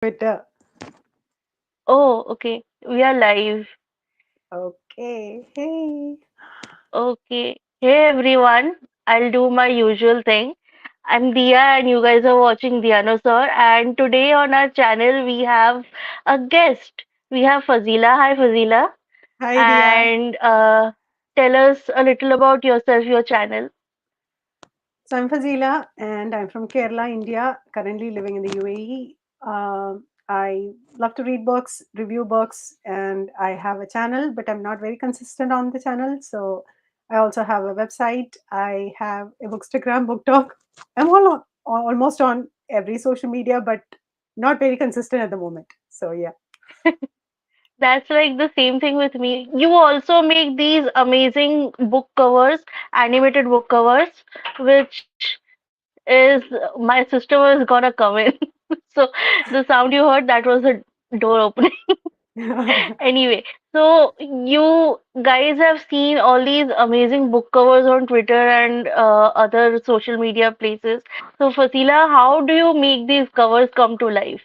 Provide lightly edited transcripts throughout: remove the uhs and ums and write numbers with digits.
Twitter. Oh, okay. We are live. Okay. Hey. Okay. Hey everyone. I'll do my usual thing. I'm Dia and you guys are watching Diano Sir. And today on our channel we have a guest. We have Fazila. Hi Fazila. Hi, Dia. And tell us a little about yourself, your channel. So I'm Fazila and I'm from Kerala, India, currently living in the UAE. I love to read books, review books, and I have a channel, but I'm not very consistent on the channel. So I also have a website. I have a Bookstagram, Book Talk. I'm almost on every social media, but not very consistent at the moment. So yeah. That's like the same thing with me. You also make these amazing book covers, animated book covers, which is my sister was gonna come in. So the sound you heard, that was the door opening. Anyway, so you guys have seen all these amazing book covers on Twitter and other social media places. So Fasila, how do you make these covers come to life?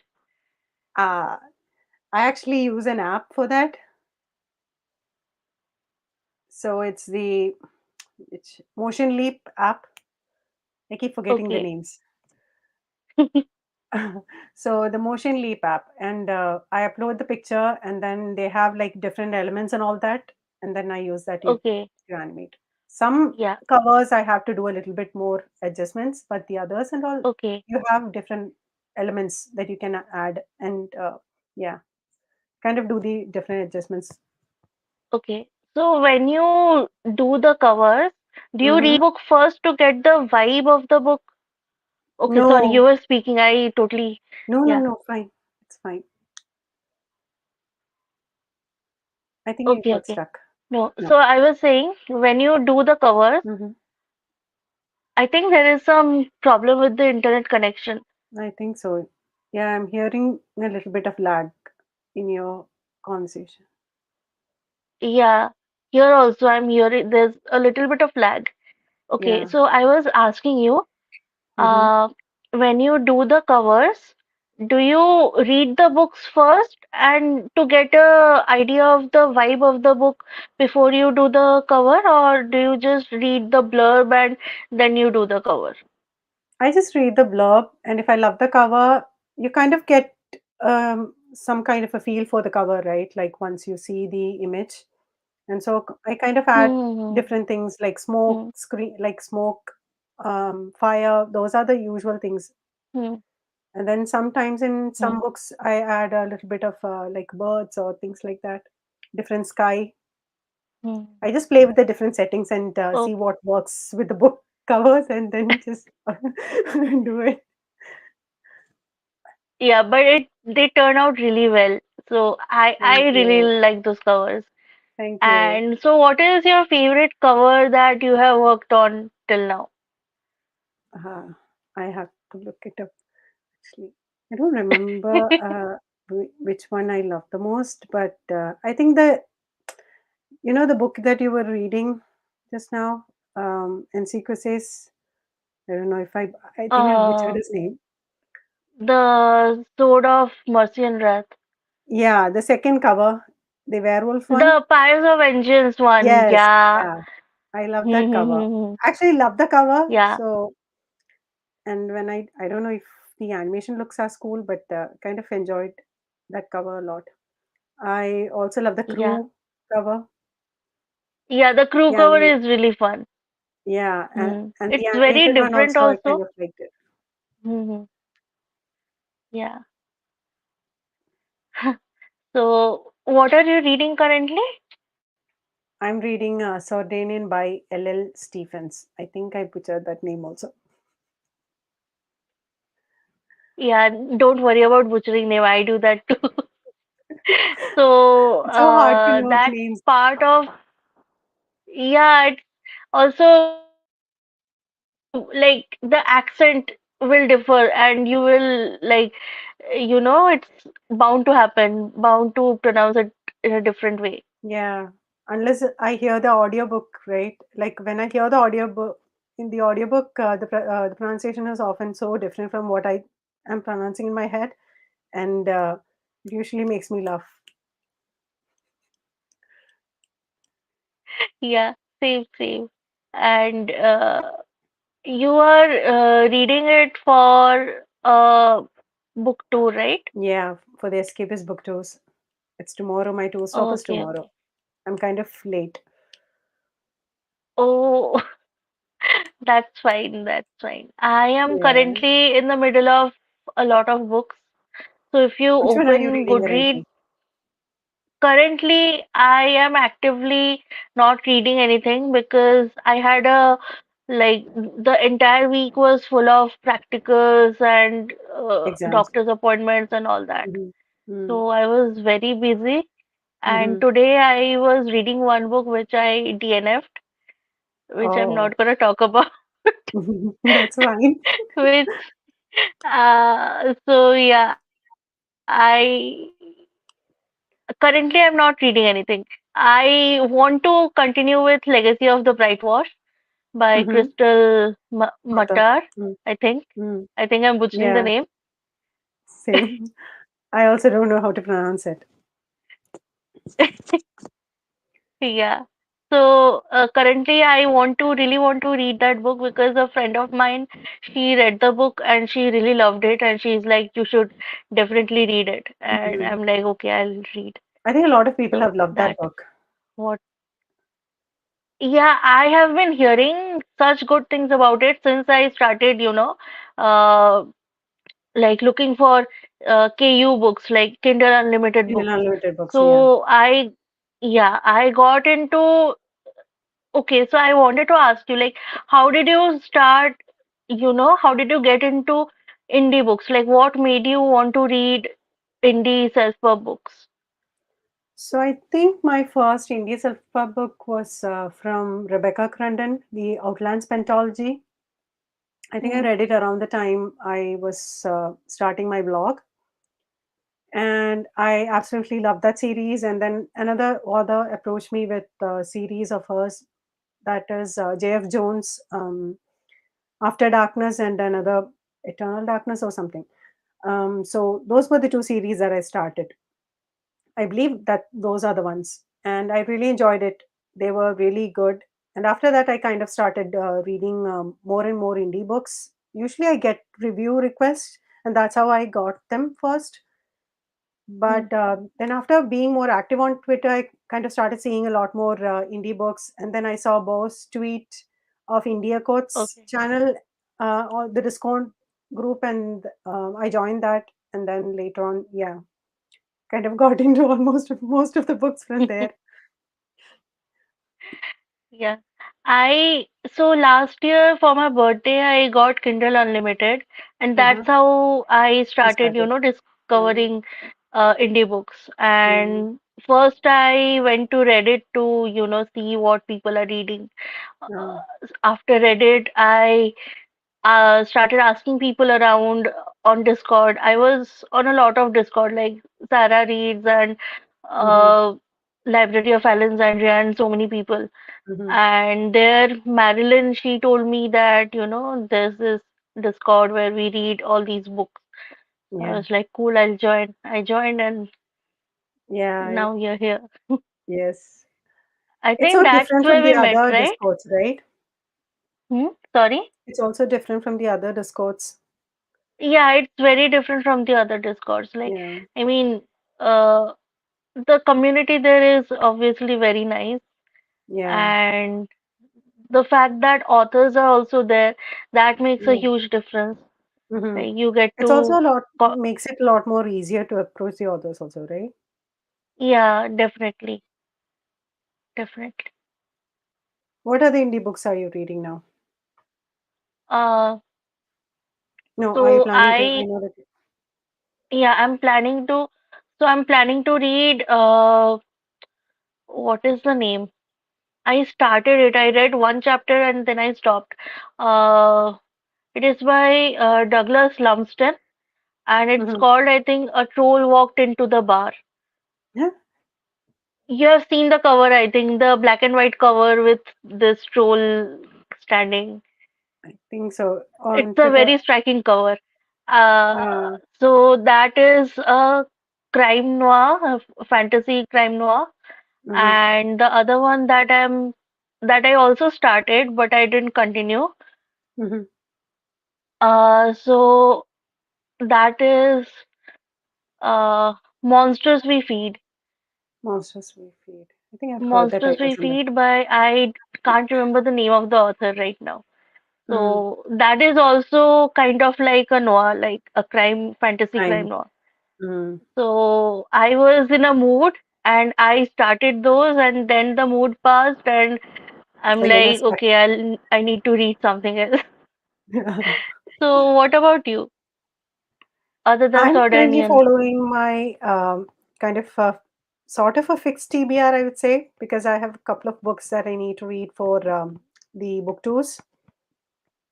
uh, I actually use an app for that. So it's Motion Leap app. I keep forgetting the Okay, names. So the Motion Leap app, and I upload the picture, and then they have like different elements and all that, and then I use that okay, to animate. Some yeah, covers I have to do a little bit more adjustments, but the others and all, okay, you have different elements that you can add, and yeah, kind of do the different adjustments. okay. So when you do the covers, do you Hmm. read the book first to get the vibe of the book? Okay, sorry, you No, were speaking. I totally, no, yeah. no, fine, it's fine. I think it Okay, got okay. stuck. No, No. so I was saying when you do the covers, Hmm. I think there is some problem with the internet connection. I think so. Yeah, I'm hearing a little bit of lag in your conversation. Yeah, here also I'm hearing there's a little bit of lag. Okay, Yeah. so I was asking you, Hmm. uh, when you do the covers, do you read the books first and to get a idea of the vibe of the book before you do the cover, or do you just read the blurb and then you do the cover? I just read the blurb, and if I love the cover, you kind of get some kind of a feel for the cover, right? Like once you see the image, and so I kind of add Hmm. different things like Hmm. smoke, fire. Those are the usual things. Hmm. And then sometimes in Hmm. some books, I add a little bit of like birds or things like that, different sky. Hmm. I just play with the different settings and Oh, see what works with the book covers, and then just do it. yeah, but it they turn out really well. So I Thank really you. like those covers. Thank you. And so what is your favorite cover that you have worked on till now? Uh, I have to look it up actually. I don't remember which one I love the most, but I think the book that you were reading just now, Encyclopedias. I don't know if I think I butchered Uh, his name. the Sword of Mercy and Wrath. Yeah, the second cover, the werewolf one. The Pyres of Vengeance one, Yes, yeah. yeah. I love that cover. Actually love the cover. Yeah, So, and when I don't know if the animation looks as cool, but kind of enjoyed that cover a lot. I also love the yeah. crew cover. Yeah, the crew Yeah, cover is really fun. yeah, and It's the very animated one different also I kind also. of liked it. Hmm. Yeah. So, what are you reading currently? I'm reading Sardinian by L.L. Stephens. I think I butchered that name also. Yeah, don't worry about butchering name. I do that too. So, It's so hard to note that names. part of, yeah, it's also like the accent will differ and you will like, it's bound to happen, bound to pronounce it in a different way. Yeah, unless I hear the audiobook, right? Like when I hear the audiobook, in the audiobook, the pronunciation is often so different from what I am pronouncing in my head. and it usually makes me laugh. Yeah, same, same. And you are reading it for book two, right? Yeah, for the escapist book tours. It's tomorrow. My tour stop is Okay, okay. tomorrow. I'm kind of late. Oh, that's fine, that's fine. I am Yeah. currently in the middle of a lot of books. So if you Which one are you open reading Goodreads, currently? currently I am actively not reading anything because I had a like the entire week was full of practicals and Exams. doctor's appointments and all that. Mm-hmm. Mm. So I was very busy. And Mm-hmm. today I was reading one book which I DNF'd, which I'm Oh, not gonna talk about, that's fine. which so yeah, currently I'm not reading anything. I want to continue with Legacy of the Bright Wash by Mm-hmm. Crystal Author. Matar, Mm. I think. Mm. I think I'm butchering the Yeah, name. same. I also don't know how to pronounce it. Yeah. So currently, I want to really want to read that book because a friend of mine, she read the book and she really loved it, and she's like, you should definitely read it. And Mhm. I'm like, okay, I'll read. I think a lot of people So have loved that that book. what? Yeah, I have been hearing such good things about it since I started, uh, like looking for KU books, like Kindle Unlimited Kindle books. Unlimited books, yeah. So yeah, I got into. Okay, so I wanted to ask you, like, how did you start, how did you get into indie books? Like, what made you want to read indie self-help books? So I think my first indie self-help book was from Rebecca Crandon, The Outlands Pentology. I think I Hmm. read it around the time I was starting my blog, and I absolutely loved that series. And then another author approached me with a series of hers, that is J.F. Jones, After Darkness, and another Eternal Darkness or something. So those were the two series that I started. I believe that those are the ones, and I really enjoyed it. They were really good. And after that, I kind of started reading more and more indie books. Usually, I get review requests, and that's how I got them first. Hmm. But then, after being more active on Twitter, I kind of started seeing a lot more indie books. And then I saw Bo's tweet of India Quotes Okay. channel or the Discord group, and I joined that. And then later on, yeah, kind of got into almost most of the books from there. Yeah. I so last year for my birthday I got Kindle Unlimited, and Uh-huh. that's how I You started, started. Mm, discovering indie books. mm, And first I went to Reddit to, see what people are reading. uh, After Reddit, I started asking people around on Discord. I was on a lot of Discord, like Sarah Reads and mhm, uh, Library of Alexandria, and so many people. mhm. And there, Marilyn, she told me that, there's this Discord where we read all these books. I Yeah, was like, cool, I'll join. I joined, and yeah, now you're here. yes. I It's think so that's different from where the we met, other right? Discords, right? Hmm? Sorry? It's also different from the other Discords. Yeah, it's very different from the other Discords. Like, Yeah, I mean, uh, the community there is obviously very nice, yeah, and the fact that authors are also there, that makes a yeah. huge difference. Mhm. Like, you get It's also to, a lot co- makes it a lot more easier to approach the authors also, right? yeah, definitely, definitely. What other indie books are you reading now? Uh, No, are you so planning to? I I, know that. yeah, I'm planning to read, what is the name? I started it. I read one chapter and then I stopped. Uh, it is by Douglas Lumsden, and it's Mhm. called, I think, A Troll Walked into the Bar. Yeah, You have seen the cover, I think, the black and white cover with this troll standing. I think so. It's On a Twitter, very striking cover. Uh, So that is a crime noir, a fantasy crime noir, mhm, and the other one that I also started but I didn't continue. mhm. So that is Monsters We Feed. Monsters We Feed. I think I've heard the Monsters title We somewhere. Feed by I can't remember the name of the author right now. Mm, So that is also kind of like a noir, like a crime, fantasy crime crime. noir. Mm. So I was in a mood and I started those and then the mood passed and I'm So you're not like, stuck. okay, I need to read something else. So what about you, other than I'm Sword and currently Onion? following my kind of sort of a fixed TBR, I would say, because I have a couple of books that I need to read for the book tours.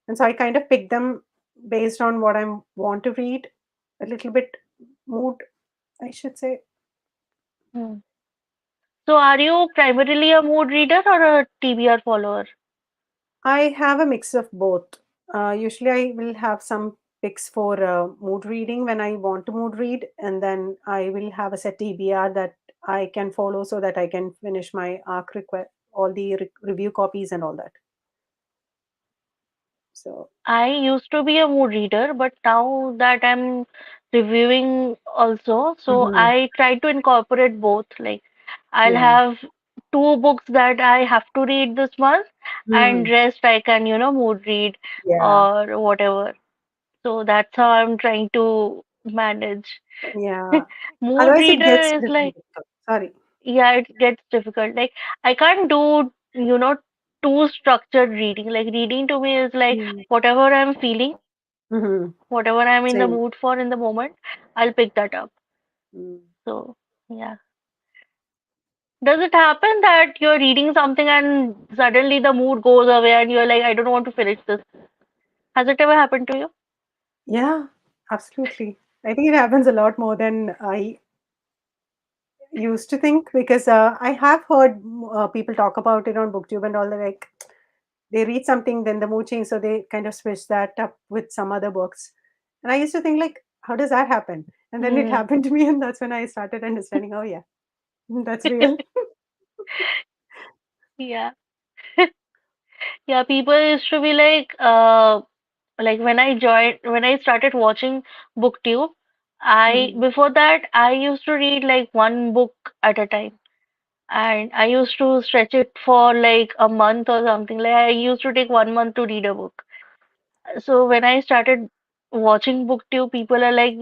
And so I kind of pick them based on what I want to read, a little bit mood, I should say. Hmm. So are you primarily a mood reader or a TBR follower? I have a mix of both. Usually, I will have some picks for mood reading when I want to mood read, and then I will have a set TBR that I can follow so that I can finish my arc request, all the review copies and all that. So, I used to be a mood reader, but now that I'm reviewing also, so mhm. I try to incorporate both. Like, I'll Yeah, have two books that I have to read this month, and mm, rest I can, mood read yeah, or whatever. So that's how I'm trying to manage. yeah. Mood Otherwise, it reader gets is little like, difficult. Sorry. yeah, it gets difficult. Like, I can't do, too structured reading. Like, reading to me is like Mm, whatever I'm feeling, mhm. whatever I'm in the Same. mood for in the moment, I'll pick that up. Mm. So, yeah. Does it happen that you're reading something and suddenly the mood goes away and you're like, I don't want to finish this? Has it ever happened to you? Yeah, absolutely. I think it happens a lot more than I used to think because I have heard people talk about it on BookTube and all. They're like they read something, then the mood change, so they kind of switch that up with some other books. And I used to think like, how does that happen? And then it Hmm. happened to me, and that's when I started understanding. Oh yeah, that's real. Yeah. Yeah, people used to be like when I started watching BookTube, I Mhm. before that I used to read like one book at a time. And I used to stretch it for like a month or something. Like I used to take 1 month to read a book. So when I started watching BookTube, people are like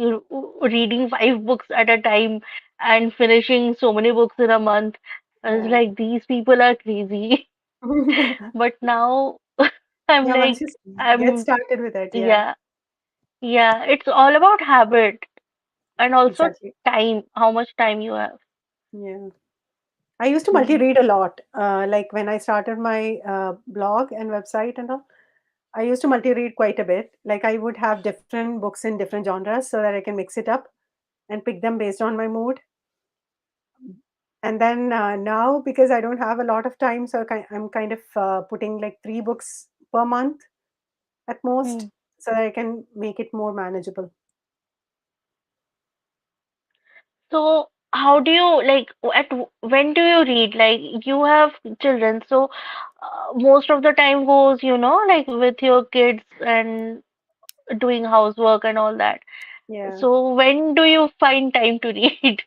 reading 5 books at a time and finishing so many books in a month. I was Yeah. like, these people are crazy. But now I'm Yeah, once like, you get I'm, started with it, yeah, yeah, yeah. It's all about habit and also exactly. time, how much time you have. Yeah. I used to Hmm. multi-read a lot. Like when I started my blog and website and all, I used to multi-read quite a bit. Like I would have different books in different genres so that I can mix it up and pick them based on my mood. And then now, because I don't have a lot of time, so I'm kind of putting like 3 books per month at most, Hmm. so that I can make it more manageable. So, how do you when do you read? Like, you have children, so most of the time goes, like with your kids and doing housework and all that. Yeah. So, when do you find time to read?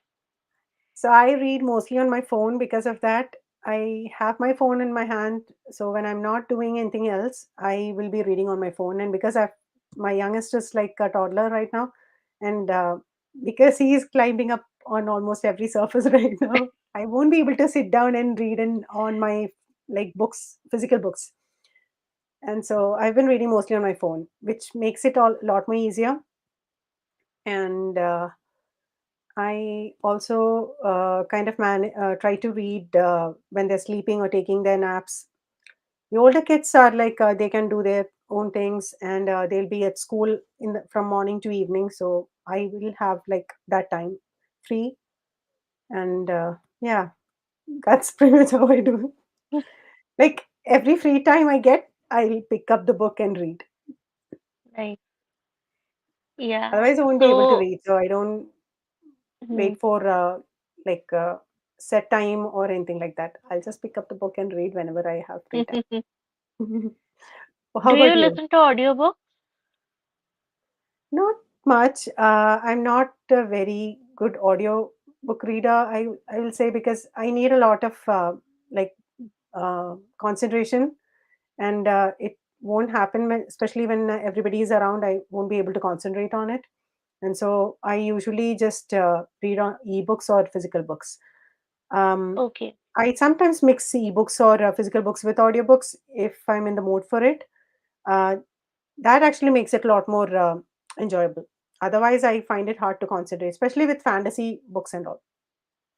So I read mostly on my phone because of that. I have my phone in my hand, so when I'm not doing anything else, I will be reading on my phone. And because my youngest is like a toddler right now, and because he is climbing up on almost every surface right now, I won't be able to sit down and read in on my like books, physical books. And so I've been reading mostly on my phone, which makes it all a lot more easier. And I also kind of try to read when they're sleeping or taking their naps. The older kids are like they can do their own things, and they'll be at school from morning to evening. So I will have like that time free, and yeah, that's pretty much how I do. Like every free time I get, I'll pick up the book and read. Right. Yeah. Otherwise, I won't be able to So, read. So I don't hmm, wait for like set time or anything like that. I'll just pick up the book and read whenever I have free time. How do you about you? listen to audiobooks? Not much. I'm not a very good audio book reader. I will say, because I need a lot of like concentration, and it won't happen especially when everybody is around. I won't be able to concentrate on it, and so I usually just read on ebooks or physical books. Um, Okay. I sometimes mix ebooks or physical books with audiobooks if I'm in the mood for it. Uh, that actually makes it a lot more enjoyable. Otherwise, I find it hard to concentrate, especially with fantasy books and all.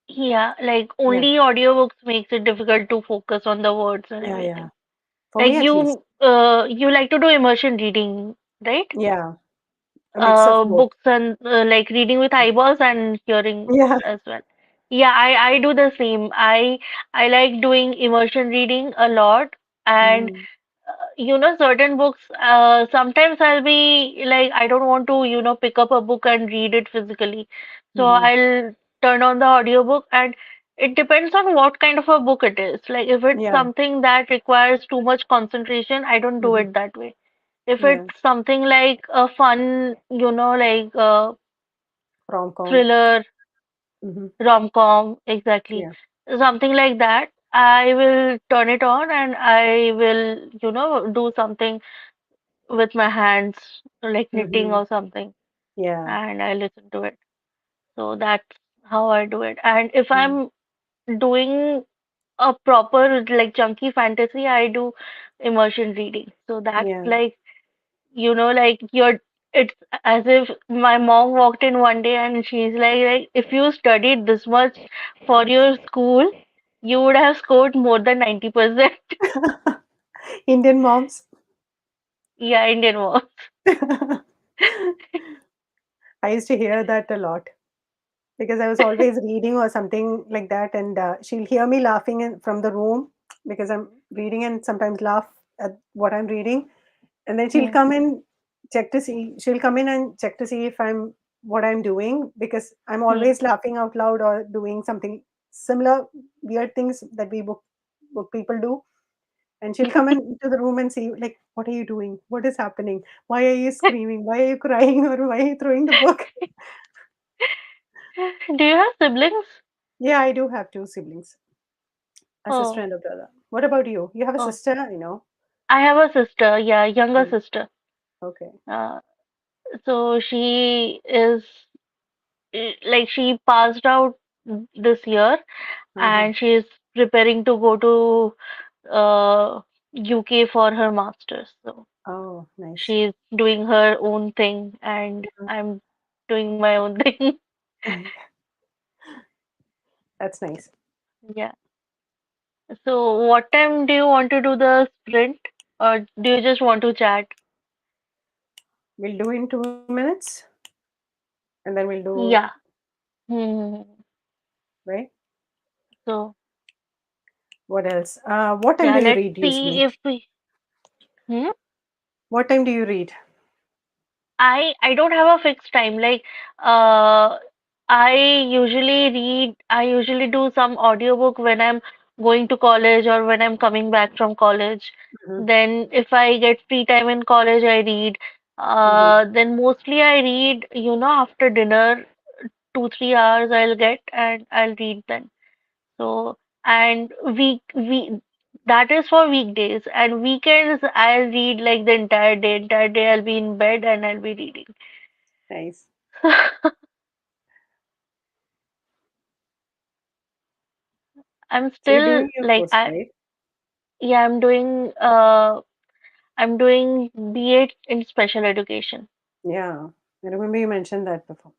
Yeah, like Yeah, only audiobooks makes it difficult to focus on the words and yeah, yeah. everything. For Like me, at least. you like to do immersion reading, right? Yeah, a mix of both. Books and like reading with eyeballs and hearing Yeah. as well. Yeah, I do the same. I like doing immersion reading a lot, and Mm, certain books, sometimes I'll be like, I don't want to, pick up a book and read it physically. So mm-hmm. I'll turn on the audiobook, and it depends on what kind of a book it is. Like if it's Yeah. something that requires too much concentration, I don't do Mm-hmm. it that way. If Yeah. it's something like a fun, like Rom-com. thriller, Mm-hmm. rom-com, exactly, Yeah. something like that, I will turn it on and I will, do something with my hands, like knitting Mm-hmm. or something, Yeah. and I listen to it. So that's how I do it. And if Mm. I'm doing a proper, like chunky fantasy, I do immersion reading. So that's Yeah. like, like it's as if my mom walked in one day and she's like, if you studied this much for your school, you would have scored more than 90%. Indian moms. Yeah, Indian mom. I used to hear that a lot, because I was always reading or something like that, and she'll hear me laughing from the room because I'm reading, and sometimes laugh at what I'm reading, and then she'll Hmm, come in, check to see. She'll come in and check to see if I'm what I'm doing, because I'm hmm. always laughing out loud or doing something similar weird things that we book people do. And she'll come into the room and see, like, what are you doing? What is happening? Why are you screaming? Why are you crying? Or why are you throwing the book? Do you have siblings? Yeah, I do have two siblings, a sister Oh, and a brother. What about you? You have a oh. sister, I know. I have a sister, yeah, younger Mm, sister. okay. Uh, so she is like she passed out this year, Uh-huh. and she is preparing to go to UK for her master's. So Oh, nice. she's doing her own thing, and I'm doing my own thing. That's nice. Yeah. So what time do you want to do the sprint, or do you just want to chat? We'll do in 2 minutes, and then we'll do, Yeah. Hmm. right? So What else? What time yeah, do you let's read see usually? if we. Hmm? What time do you read? I don't have a fixed time. Like uh I usually do some audiobook when I'm going to college or when I'm coming back from college. Mm-hmm. Then if I get free time in college, I read. Mm-hmm. Then mostly I read, after dinner, 2, 3 hours I'll get and I'll read then. So, and we that is for weekdays, and weekends I'll read like the entire day. Entire day I'll be in bed and I'll be reading. Nice. I'm So you're still doing your like course, right? yeah, I'm doing BA in special education. Yeah. I remember you mentioned that before.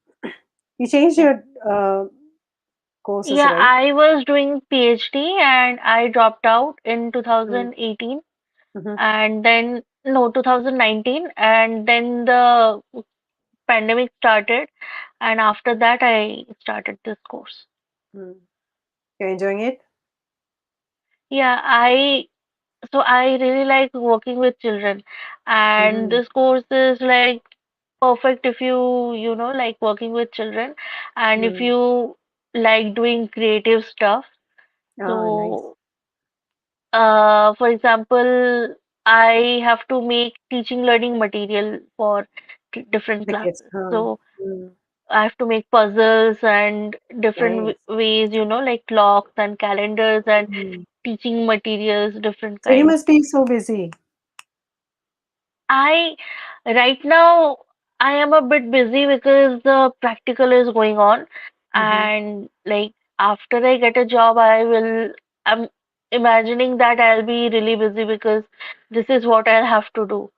You changed Yeah. your courses, Yeah, right? I was doing PhD and I dropped out in Mm-hmm. 2018, Mm-hmm. and then no, 2019, and then the pandemic started, and after that I started this course. Mm. You're enjoying it? Yeah, I really like working with children, and Mm-hmm. this course is like perfect if you like working with children and if Mm. you like doing creative stuff. Oh, nice. So, for example, I have to make teaching learning material for different The kids. classes. So, Mm. I have to make puzzles and different Nice. ways, like clocks and calendars and Mm. teaching materials, different So you kinds. must be so busy. I right now I am a bit busy because the practical is going on, Hmm. and like after I get a job I'm imagining that I'll be really busy because this is what I'll have to do.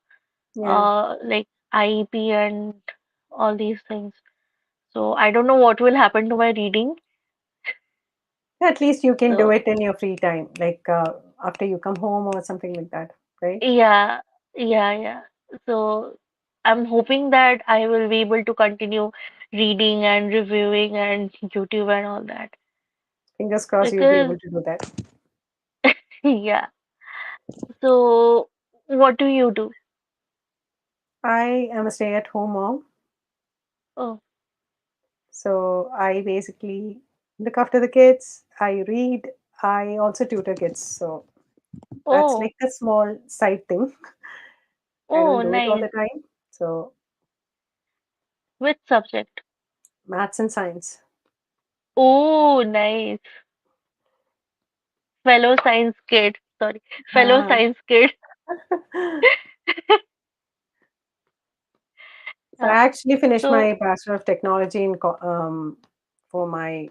Yeah. Like IEP and all these things. So I don't know what will happen to my reading. At least you can do So it in your free time, like after you come home or something like that, right? yeah, yeah. So I'm hoping that I will be able to continue reading and reviewing and YouTube and all that. Fingers crossed you'll be Because, able to do that. yeah. So, what do you do? I am a stay-at-home mom, Oh, so I basically look after the kids. I read. I also tutor kids, so that's oh, like a small side thing. I don't oh, do it all the nice. time. So Which subject? maths and science. Oh, nice. Fellow science kid. Sorry, fellow Ah. science kid. So Yeah. I actually finished my So, Bachelor of Technology for my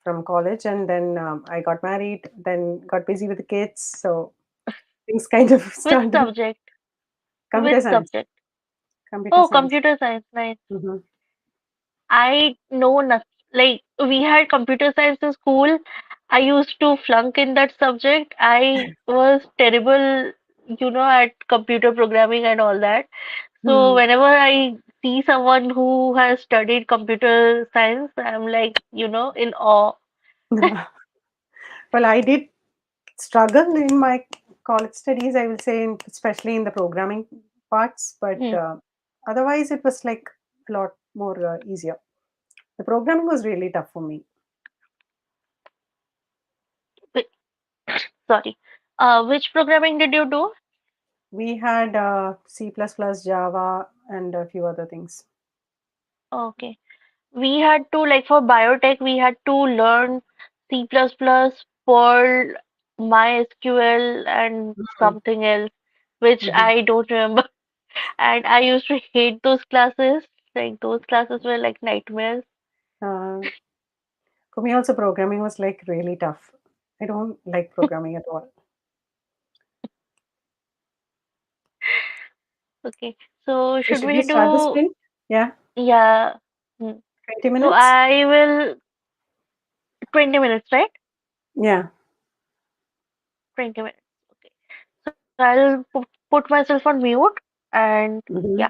from college, and then I got married, then got busy with the kids, so things kind of which started. subject? Which Computer science. subject? Computer Oh, science. computer science. Nice. Hmm. I know nothing. Like we had computer science in school. I used to flunk in that subject. I was terrible, at computer programming and all that. So Hmm. whenever I see someone who has studied computer science, I'm like, in awe. Well, I did struggle in my college studies, I will say, especially in the programming parts, but Hmm. otherwise, it was like a lot more easier. The programming was really tough for me. Wait, sorry. Which programming did you do? We had C++, Java, and a few other things. Okay. We had to, like for biotech, we had to learn C++, Perl, MySQL, and Mm. something else, which Mhm. I don't remember. And I used to hate those classes. Like those classes were like nightmares. Uh, for me, also, programming was like really tough. I don't like programming at all. Okay, so So, should should we we start the do, sprint? Yeah, yeah. Hmm. 20 So minutes? I will 20 minutes, right? Yeah. 20 minutes. Okay. So I'll put myself on mute and Mhm. yeah.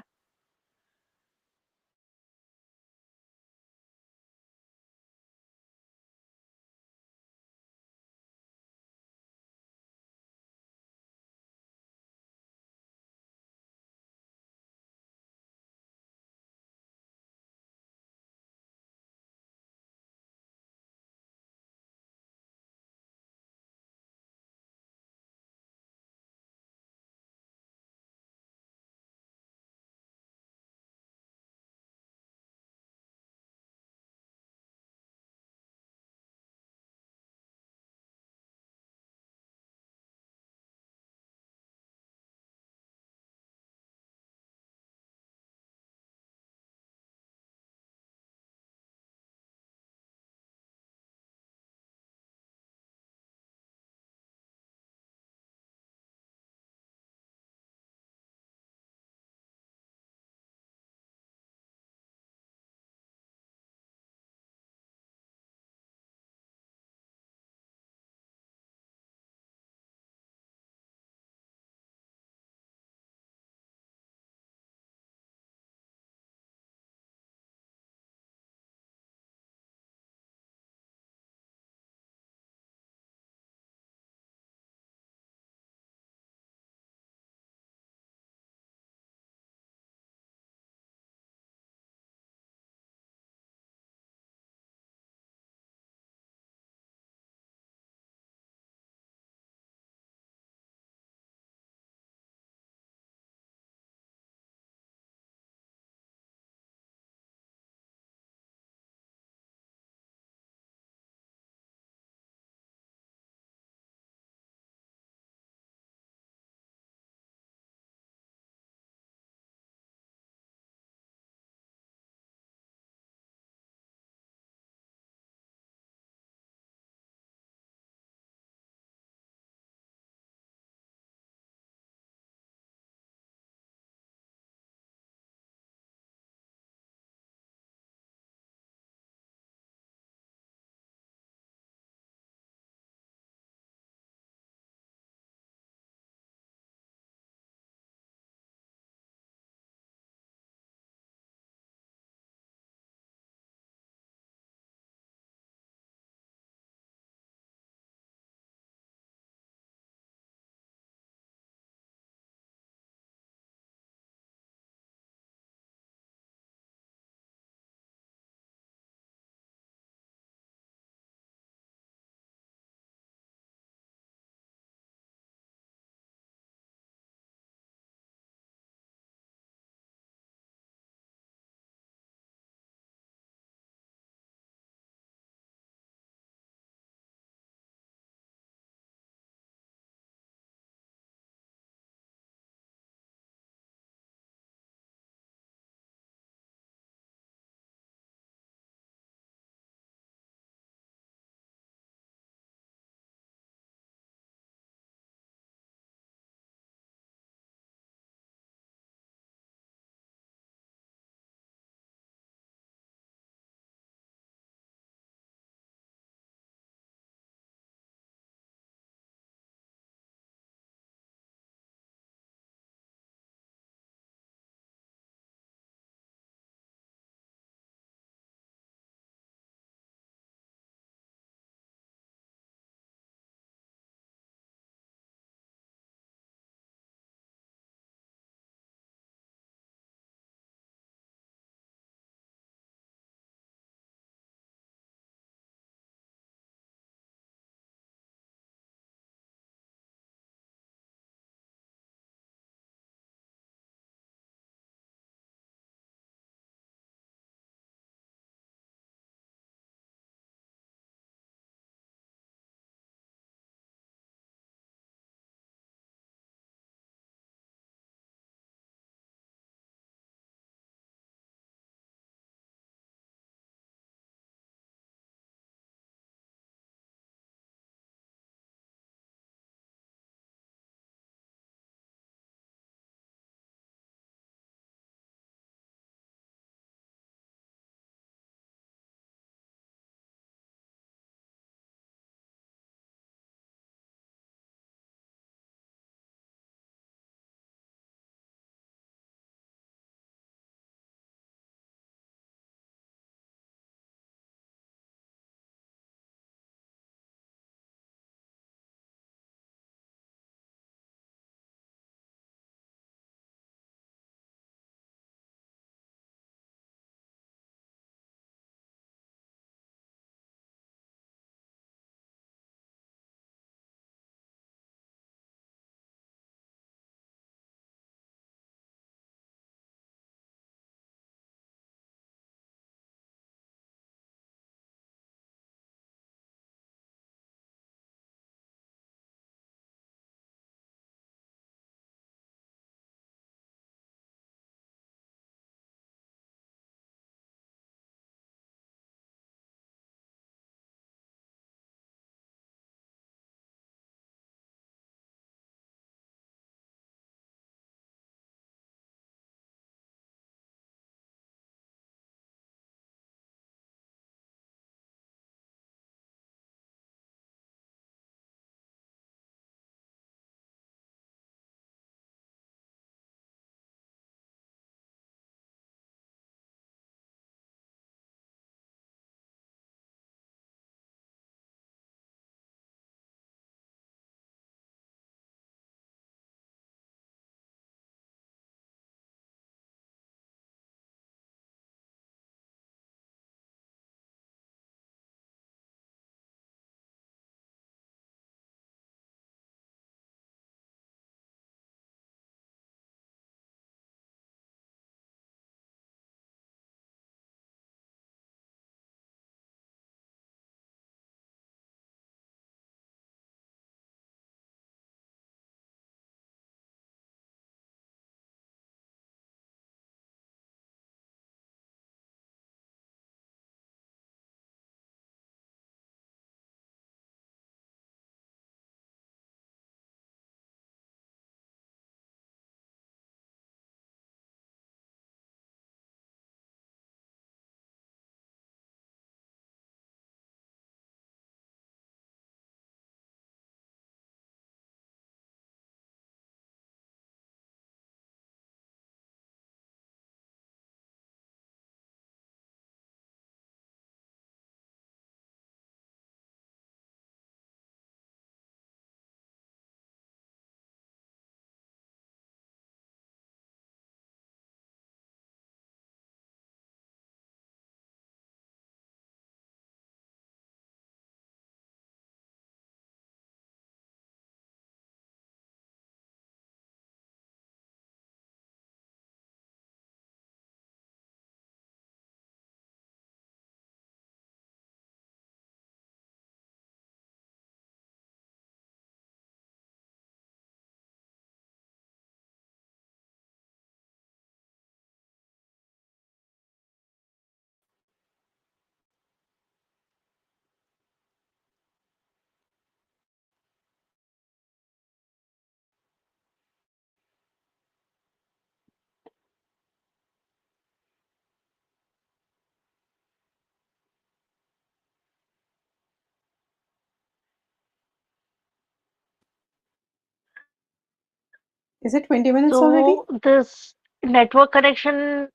Is it 20 minutes already? So this network connection,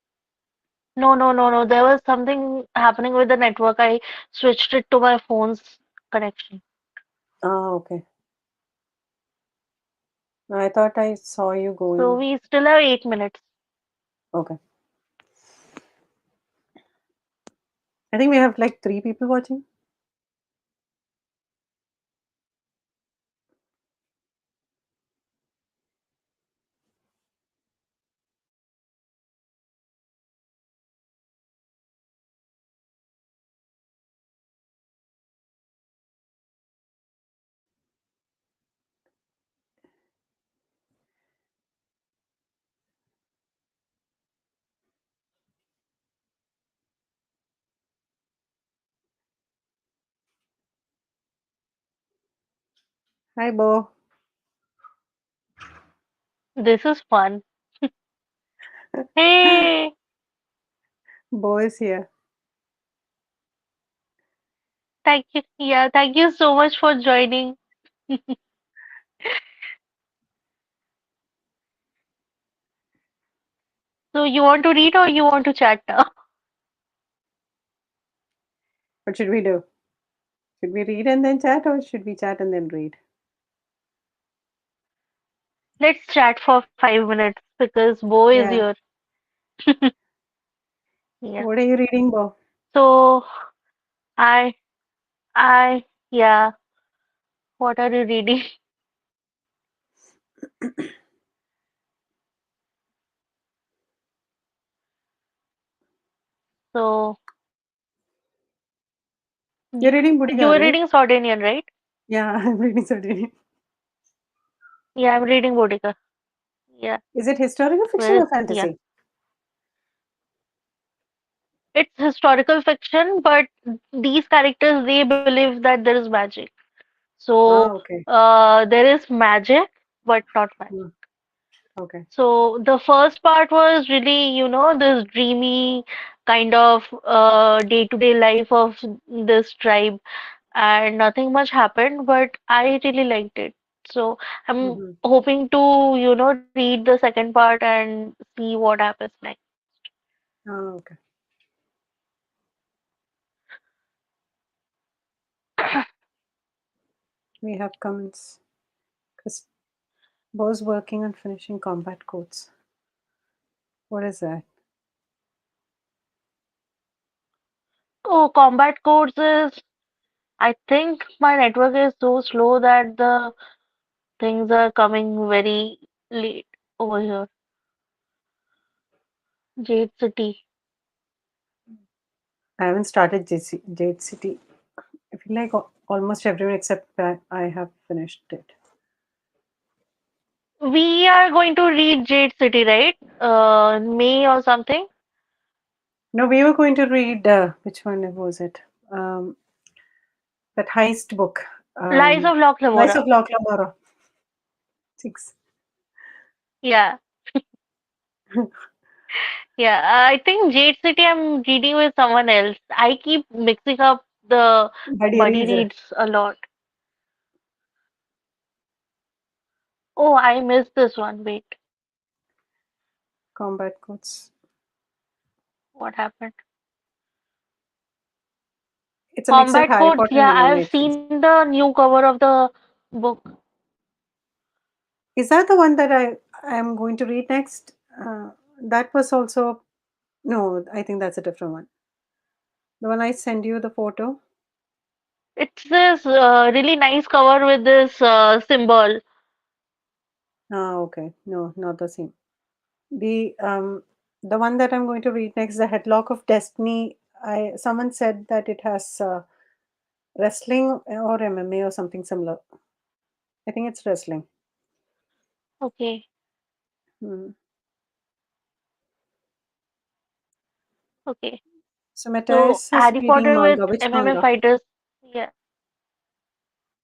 no, no, no, no. There was something happening with the network. I switched it to my phone's connection. Ah, okay. I thought I saw you So going. we still have 8 minutes. Okay. I think we have like three people watching. Hi, Bo. This is fun. Hey, Bo is here. thank you. Yeah, thank you so much for joining. So you want to read or you want to chat now? What should we do? Should we read and then chat, or should we chat and then read? Let's chat for 5 minutes because Bo is Yeah. here. Yeah. What are you reading, Bo? So I, yeah. What are you reading? So You're you, reading you Buddhika, were right? reading Sardinian, right? Yeah, I'm reading Sardinian. Yeah, I'm reading Boudica. Yeah, Is it historical fiction well, or yeah. fantasy? It's historical fiction, but these characters they believe that there is magic. So Ah, okay. there is magic, but not magic. Hmm. Okay. So the first part was really, this dreamy kind of day-to-day life of this tribe, and nothing much happened, but I really liked it. So I'm Mm-hmm. hoping to, read the second part and see what happens next. Ah, okay. We have comments. Chris Bo's working on finishing combat codes. What is that? Oh, combat codes is, I think my network is so slow that the things are coming very late over here. Jade City. I haven't started Jade City. I feel like almost everyone except I have finished it. We are going to read Jade City, right? May or something. No, we were going to read which one was it? Um, that heist book, Lies of Locke Lies of Lamora. Locke Lamora. Six. Yeah, yeah. I think Jade City I'm reading with someone else. I keep mixing up the Buddy buddy reads reads a lot. Oh, I missed this one. Wait, combat codes. what happened? It's a mix of Combat Harry Codes. Potter and Yeah, I've eliminations. seen the new cover of the book. Is that the one that I am going to read next? That was also no. I think that's a different one. The one I send you the photo. It's this really nice cover with this symbol. Ah, okay. No, not the same. The one that I'm going to read next, the Headlock of Destiny. I Someone said that it has wrestling or MMA or something similar. I think it's wrestling. Okay, Hmm. okay. So So Matthias is Harry reading Potter with manga. Which MMA manga? fighters. Yeah.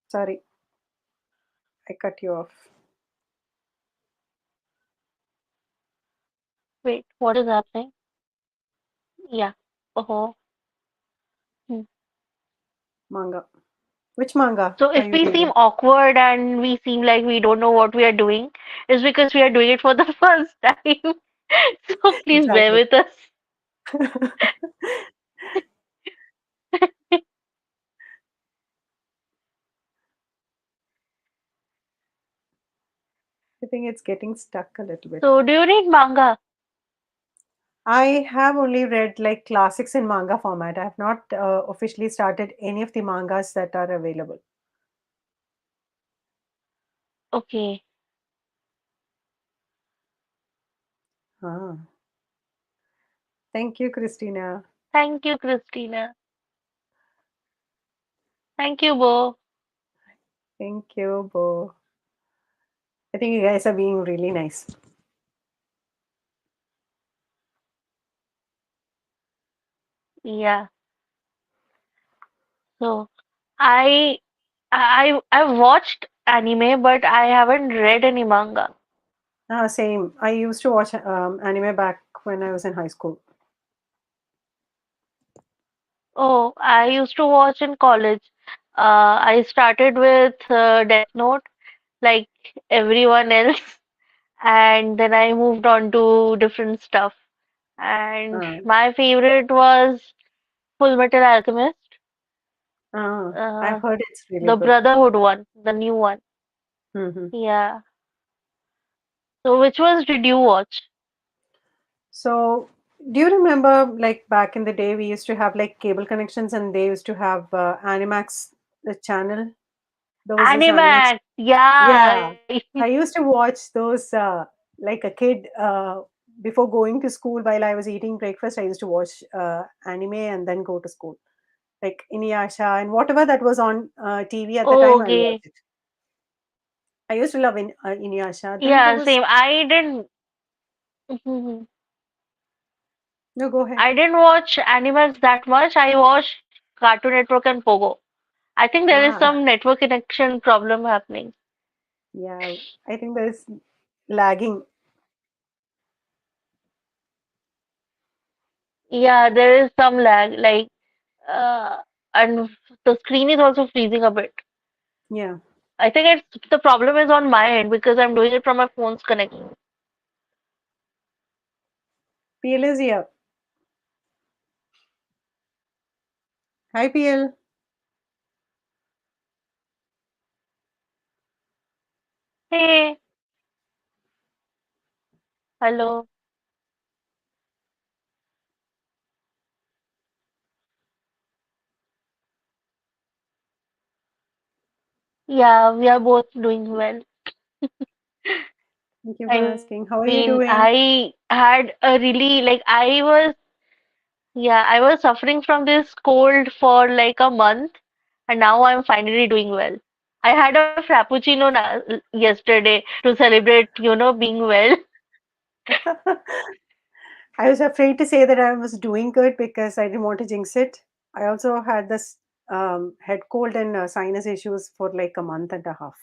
Sorry, I cut you off. Wait, what is happening? Yeah. Oh. Hmm. Manga. Which manga So are if you we seem reading? awkward and we seem like we don't know what we are doing, it's because we are doing it for the first time. So please bear Exactly. with us. I think it's getting stuck a little bit. So do you read manga? I have only read like classics in manga format. I have not officially started any of the mangas that are available. Okay. Ah, thank you, Christina. Thank you, Christina. Thank you, Bo. Thank you, Bo. I think you guys are being really nice. Yeah. So I I watched anime, but I haven't read any manga. Ah, same. I used to watch anime back when I was in high school. Oh, I used to watch in college. I started with Death Note, like everyone else, and then I moved on to different stuff. And Ah, my favorite was Full Metal Alchemist, I've uh, heard it's really the good. Brotherhood one, the new one. Hmm. Yeah. So which ones did you watch? So, do you remember like back in the day we used to have like cable connections and they used to have Animax the channel. There was this Animax. Animax. Yeah. Yeah, I used to watch those like a kid before going to school while I was eating breakfast. I used to watch anime and then go to school. Like Inuyasha and whatever that was on TV at the Oh, time, I'll watch okay. it. I used to love Inuyasha. Then there Yeah, was same. I didn't. Mhm. no, go ahead. I didn't watch Animax that much. I watched Cartoon Network and Pogo. I think there is Ah, some network connection problem happening. yeah, I think there's lagging. Yeah, there is some lag, like, uh, and the screen is also freezing a bit. Yeah, I think it's the problem is on my end because I'm doing it from my phone's connection. PL is here. Hi, PL. Hey, hello. Yeah, we are both doing well. Thank you for I asking. How are you mean, doing? I had a really like I was yeah, I was suffering from this cold for like a month, and now I'm finally doing well. I had a frappuccino yesterday to celebrate, being well. I was afraid to say that I was doing good because I didn't want to jinx it. I also had this head cold and sinus issues for like a month and a half.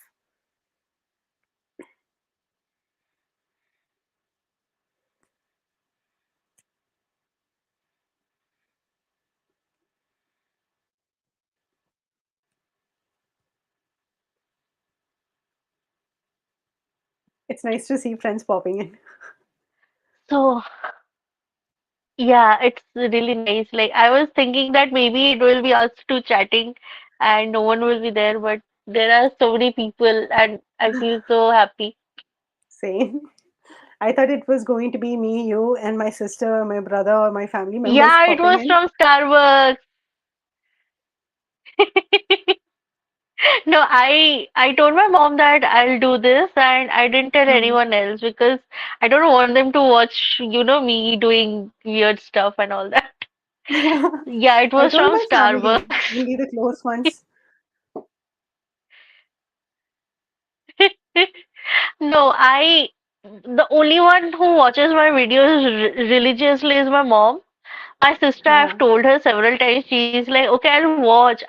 It's nice to see friends popping in. So, yeah, it's really nice. Like, I was thinking that maybe it will be us two chatting and no one will be there, but there are so many people, and I feel so happy. Same. I thought it was going to be me, you, and my sister, my brother, or my family members Yeah, it popping was in. from Starbucks. No, I told my mom that I'll do this and I didn't tell Hmm. anyone else because I don't want them to watch, me doing weird stuff and all that. Yeah, it I was told from my family, Starbucks. only the close ones. No, the only one who watches my videos religiously is my mom. My sister, I've Ah, told her several times, she's like, okay, I'll watch,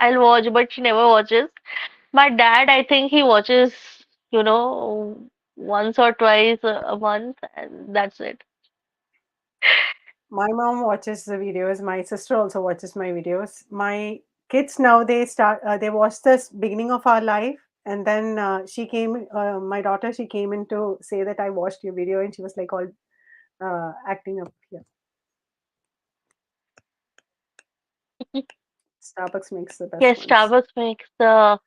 but she never watches. My dad, I think he watches, once or twice a month, and that's it. my mom watches the videos. My sister also watches my videos. My Kids now, they watch this beginning of our life, and then my daughter, she came in to say that I watched your video, and she was like all acting up here. Starbucks makes the best Yes, ones. Starbucks makes the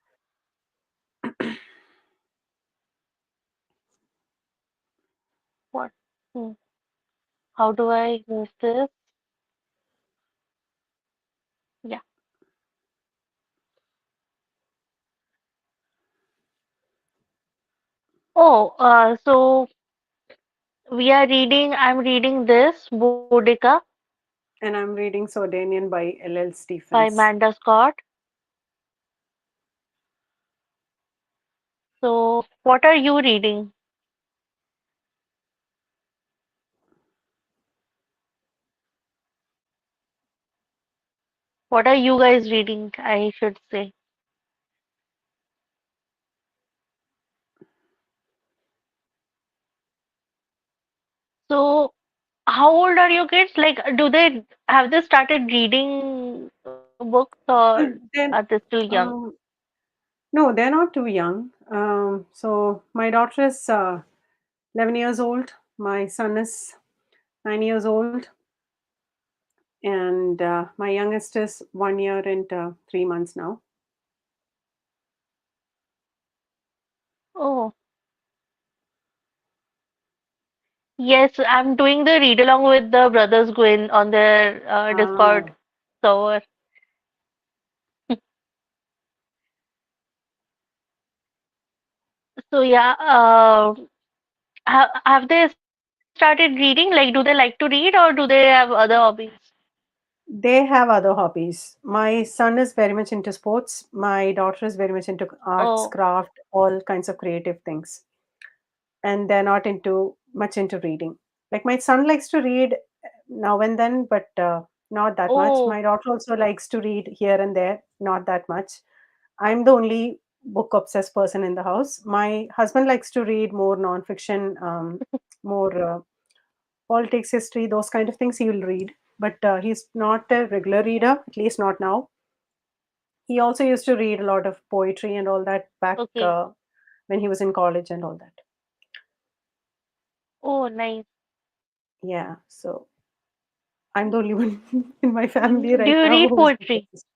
what? Hmm. How do I move this? Yeah. Oh, so I'm reading this Boudica And I'm reading Sordanian by L.L. by Stephens. Amanda Scott. So, what are you reading? What are you guys reading? I should say. So, how old are your kids? Like, do they have they started reading books or are Then, they still young? um, no, they're not too young. So my daughter is 11 years old. My son is 9 years old, and my youngest is 1 year and 3 months now. Oh, yes, I'm doing the read along with the brothers Gwyn on their Discord Ah, server. So yeah, have they started reading? Like, do they like to read or do they have other hobbies? they have other hobbies. My son is very much into sports. My daughter is very much into arts, Oh, craft, all kinds of creative things. And they're not into much into reading. Like my son likes to read now and then, but not that much. oh, My daughter also likes to read here and there, not that much. I'm the only book obsessed person in the house. My husband likes to read more nonfiction, more politics, history, those kind of things he will read. But he's not a regular reader, at least not now. He also used to read a lot of poetry and all that back okay. when he was in college and all that. Oh, nice. Yeah, so I'm the only one in my family Do right you now read who's book poetry? obsessed.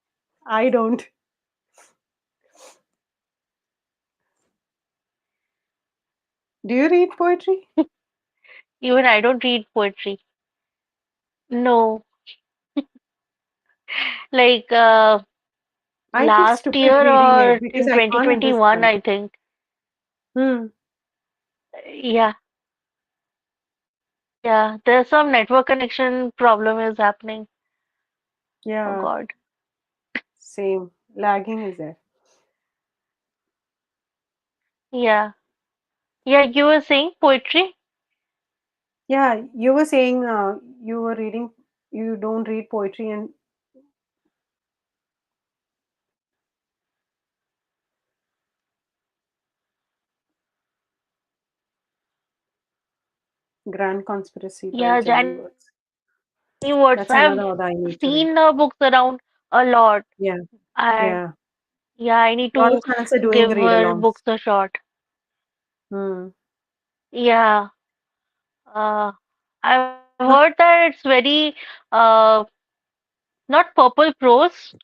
I don't. Do you read poetry? Even I don't read poetry. No, like I feel last stupid year reading it or because in I can't 2021, understand. I think. Hmm. Yeah, yeah. There's some network connection problem is happening. Oh Yeah, God. same. Lagging is there. Yeah. Yeah, you were saying poetry? Yeah, you were saying you were reading, you don't read poetry and Grand Conspiracy by Yeah, Johnny Johnny Words. Words. I've That's another seen author I need to read. books around a lot, Yeah, and yeah. yeah, I need A lot to of channels are doing give her read-alongs. books a shot. Hmm. Yeah. I've heard that it's very uh not purple prose,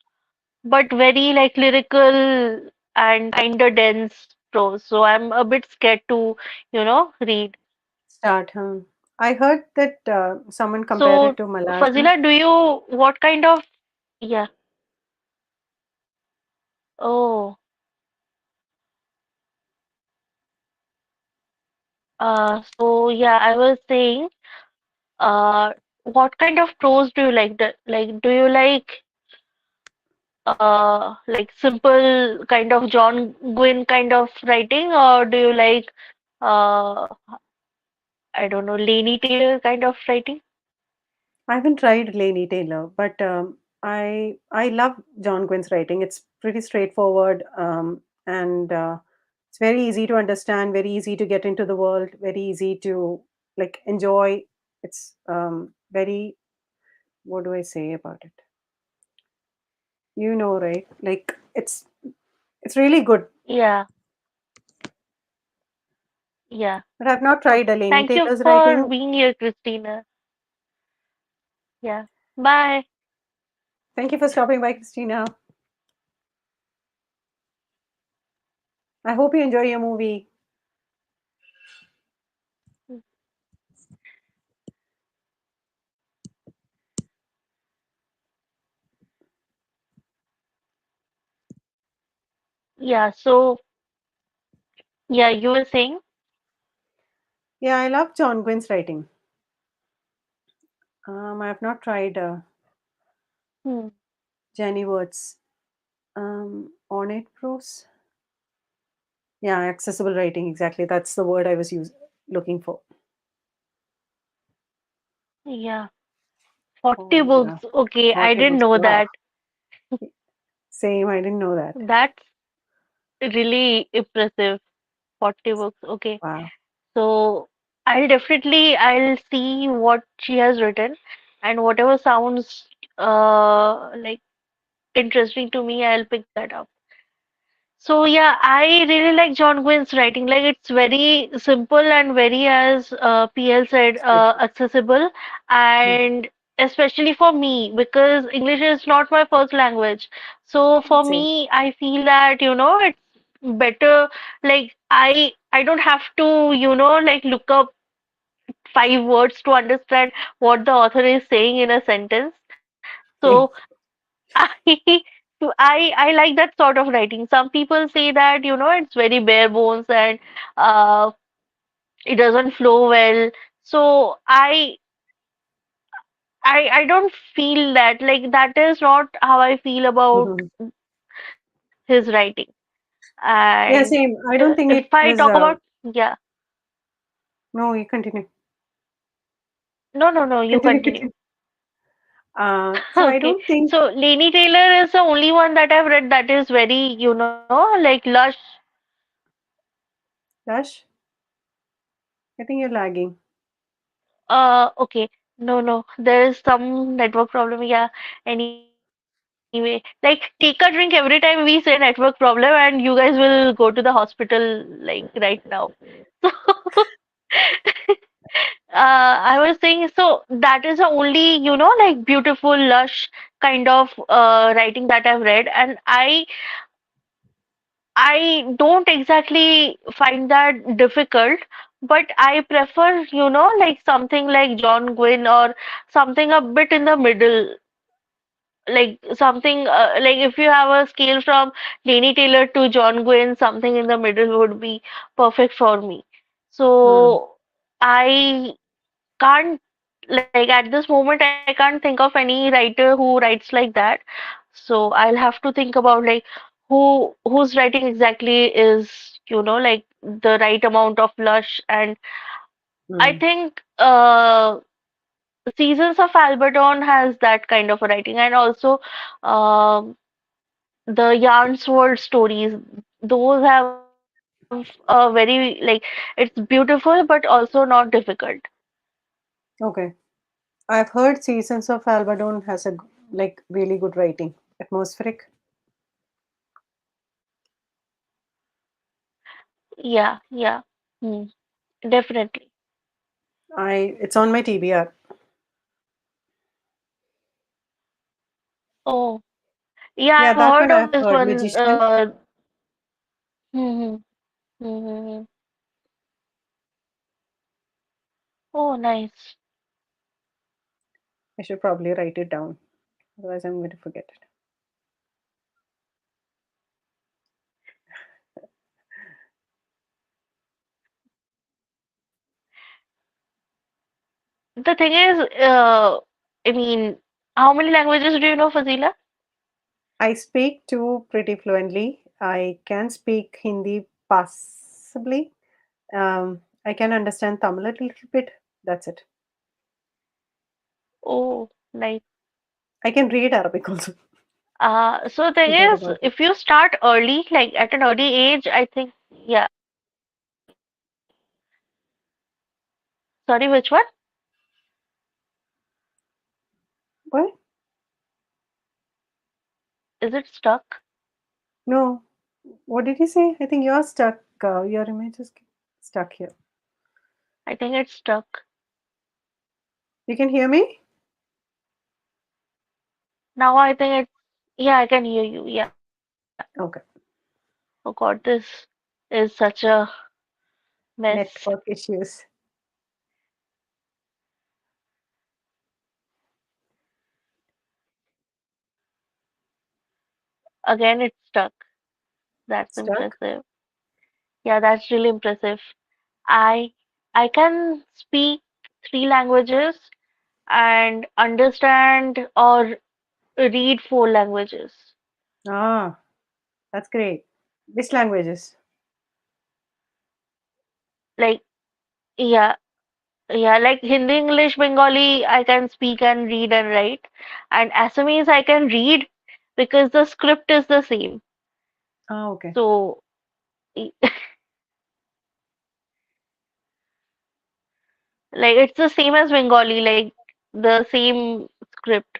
but very like lyrical and kinda dense prose. So I'm a bit scared to, read. Start. I heard that someone compared it So to Malayalam. Fazila, what kind of, yeah. Oh, so yeah, I was saying, uh, what kind of prose do you like? Like, do you like simple kind of John Gwynne kind of writing, or do you like, uh, I don't know, Laini Taylor kind of writing? I haven't tried Laini Taylor, but I love John Gwynn's writing. It's pretty straightforward, and it's very easy to understand, very easy to get into the world, very easy to like enjoy. It's very, what do I say about it? You know, right? Like it's really good. Yeah, yeah. But I've not tried Delaney Thank you Taylor's for writing. being here, Christina. Yeah. Bye. Thank you for stopping by, Christina. I hope you enjoy your movie. Yeah, so yeah, you were saying? Yeah, I love John Gwynn's writing. I have not tried Hmm. Jenny Words. Ornate prose. Yeah, accessible writing. Exactly. That's the word I was looking for. Yeah. 40 Oh, yeah. books. Okay, I 40 didn't books. know Wow. that. Same. I didn't know that. That's really impressive. 40 books. Okay. Wow. So I'll see what she has written, and whatever sounds like interesting to me, I'll pick that up. So yeah, I really like John Gwynn's writing. Like it's very simple and very, as PL said, Expressive. accessible, Hmm. and especially for me because English is not my first language. So for Same. me, I feel that it's better. Like I don't have to like look up 5 words to understand what the author is saying in a sentence. So Same. I I like that sort of writing. Some people say that it's very bare bones and uh, it doesn't flow well. So I don't feel that. Like that is not how I feel about Mhm. his writing. And Yeah, same. I don't if think I it talk is. about, yeah, No, you continue. no, you Continue, continue. continue. So I Okay, don't think so Laini Taylor is the only one that I've read that is very like lush. Dash. I think you're lagging. Okay. No. There is some network problem. Yeah. Anyway, like take a drink every time we say network problem, and you guys will go to the hospital like right now. So, I was saying, so that is the only, like beautiful, lush kind of writing that I've read, and I don't exactly find that difficult, but I prefer, like something like John Gwynn or something a bit in the middle, like something like if you have a scale from Laini Taylor to John Gwynn, something in the middle would be perfect for me. Hmm. So I can't, like at this moment, I can't think of any writer who writes like that. So I'll have to think about like whose writing exactly is, like the right amount of lush. And I Hmm. think Seasons of Alberton has that kind of a writing, and also um the Yarns World stories. Those have a very like it's beautiful, but also not difficult. Okay. I've heard Seasons of Albadon has a like really good writing. Atmospheric. Yeah, yeah. Hmm. Definitely. It's on my TBR. Oh, yeah, Yeah, I've that heard one of I've this heard. one. Magician. Hmm, hmm, hmm, hmm. Oh, nice. I should probably write it down. Otherwise I'm going to forget it. The thing is, I mean, how many languages do you know, Fazila? I speak two pretty fluently. I can speak Hindi passably. I can understand Tamil a little bit. That's it. Oh, nice. I can read Arabic also. So the thing Forget is, about it. if you start early, like at an early age, I think, yeah. Sorry, which one? What? Is it stuck? No. What did you say? I think you're stuck. Your image is stuck here. I think it's stuck. You can hear me? Now I think it's, yeah, I can hear you. Yeah. Okay. Oh God, this is such a mess. Network issues. Again, it's stuck. That's Stuck? impressive. Yeah, that's really impressive. I I can speak three languages and understand or read four languages. Ah, that's great. Which languages? Like, yeah, yeah, like Hindi, English, Bengali, I can speak and read and write. And Assamese, I can read because the script is the same. Ah, okay. So, like, it's the same as Bengali, like the same script.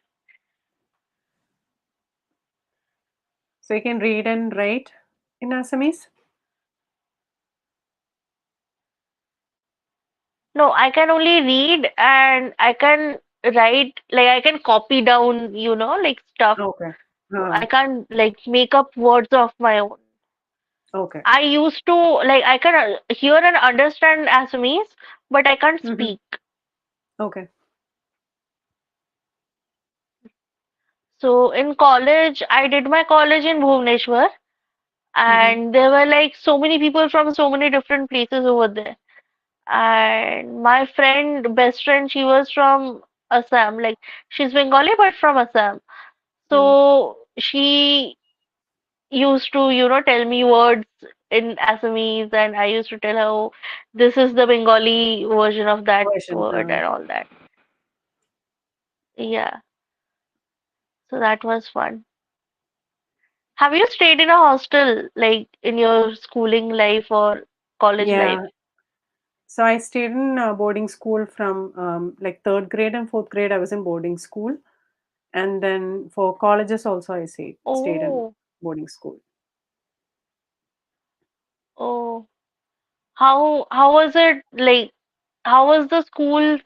So you can read and write in Assamese? No, I can only read and I can write, like, I can copy down, like stuff. Okay. I Ah, can't, like, make up words of my own. okay. I used to, like, I can hear and understand Assamese, but I can't Mm-hmm. speak. Okay. So in college, I did my college in Bhubaneswar, Mm-hmm. and there were like so many people from so many different places over there. And my friend, best friend, she was from Assam. Like she's Bengali, but from Assam. Mm. So she used to, tell me words in Assamese, and I used to tell her, oh, this is the Bengali version of that Version. word and all that. Yeah, so that was fun. Have you stayed in a hostel, like in your schooling life or college life? Yeah. So I stayed in boarding school from like third grade and fourth grade. I was in boarding school, and then for colleges also I stayed in Oh, boarding school. oh. How was it like? How was the school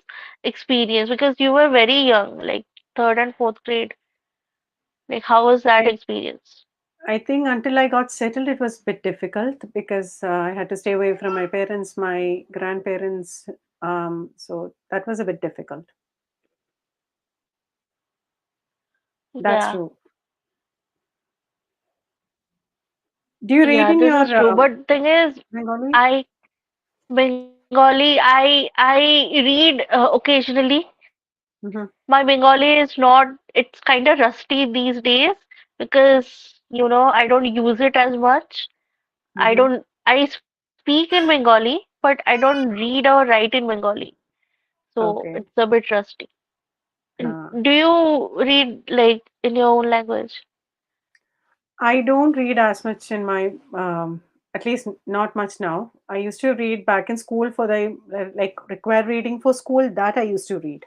experience? Because you were very young, like third and fourth grade. Like, how was that I experience? I think until I got settled, it was a bit difficult because I had to stay away from my parents, my grandparents. So that was a bit difficult. That's Yeah, true. Do you read yeah, in this your is true. But thing is, Bengali? I Bengali, I read occasionally. Mm-hmm. My Bengali is not, it's kind of rusty these days because, I don't use it as much. Mm-hmm. I speak in Bengali, but I don't read or write in Bengali. So it's Okay. a bit rusty. Uh, Do you read like in your own language? I don't read as much in my, at least not much now. I used to read back in school for the like required reading for school that I used to read.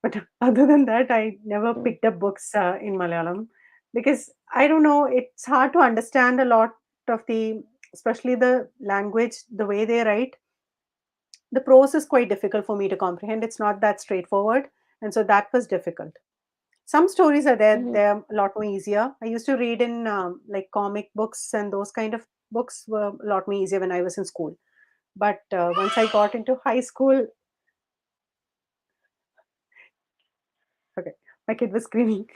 But other than that, I never Mm, picked up books in Malayalam because I don't know, it's hard to understand a lot of the, especially the language, the way they write. The prose is quite difficult for me to comprehend. It's not that straightforward. And so that was difficult. Some stories are there, mhm. they're a lot more easier. I used to read in like comic books, and those kind of books were a lot more easier when I was in school. But once I got into high school, okay, my kid was screaming.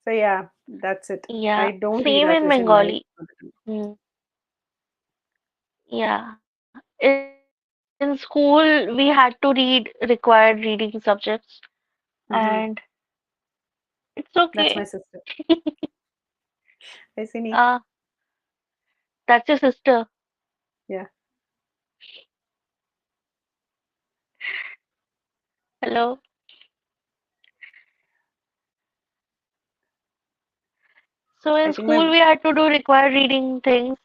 So yeah, that's it. Yeah, I don't read same as in much in my Bengali. Mm, yeah. In school, we had to read required reading subjects, and Mm-hmm. it's okay. That's my sister. Hi, Sini. Uh, that's your sister. Yeah, Hello. So I in think my school, we had to do required reading things.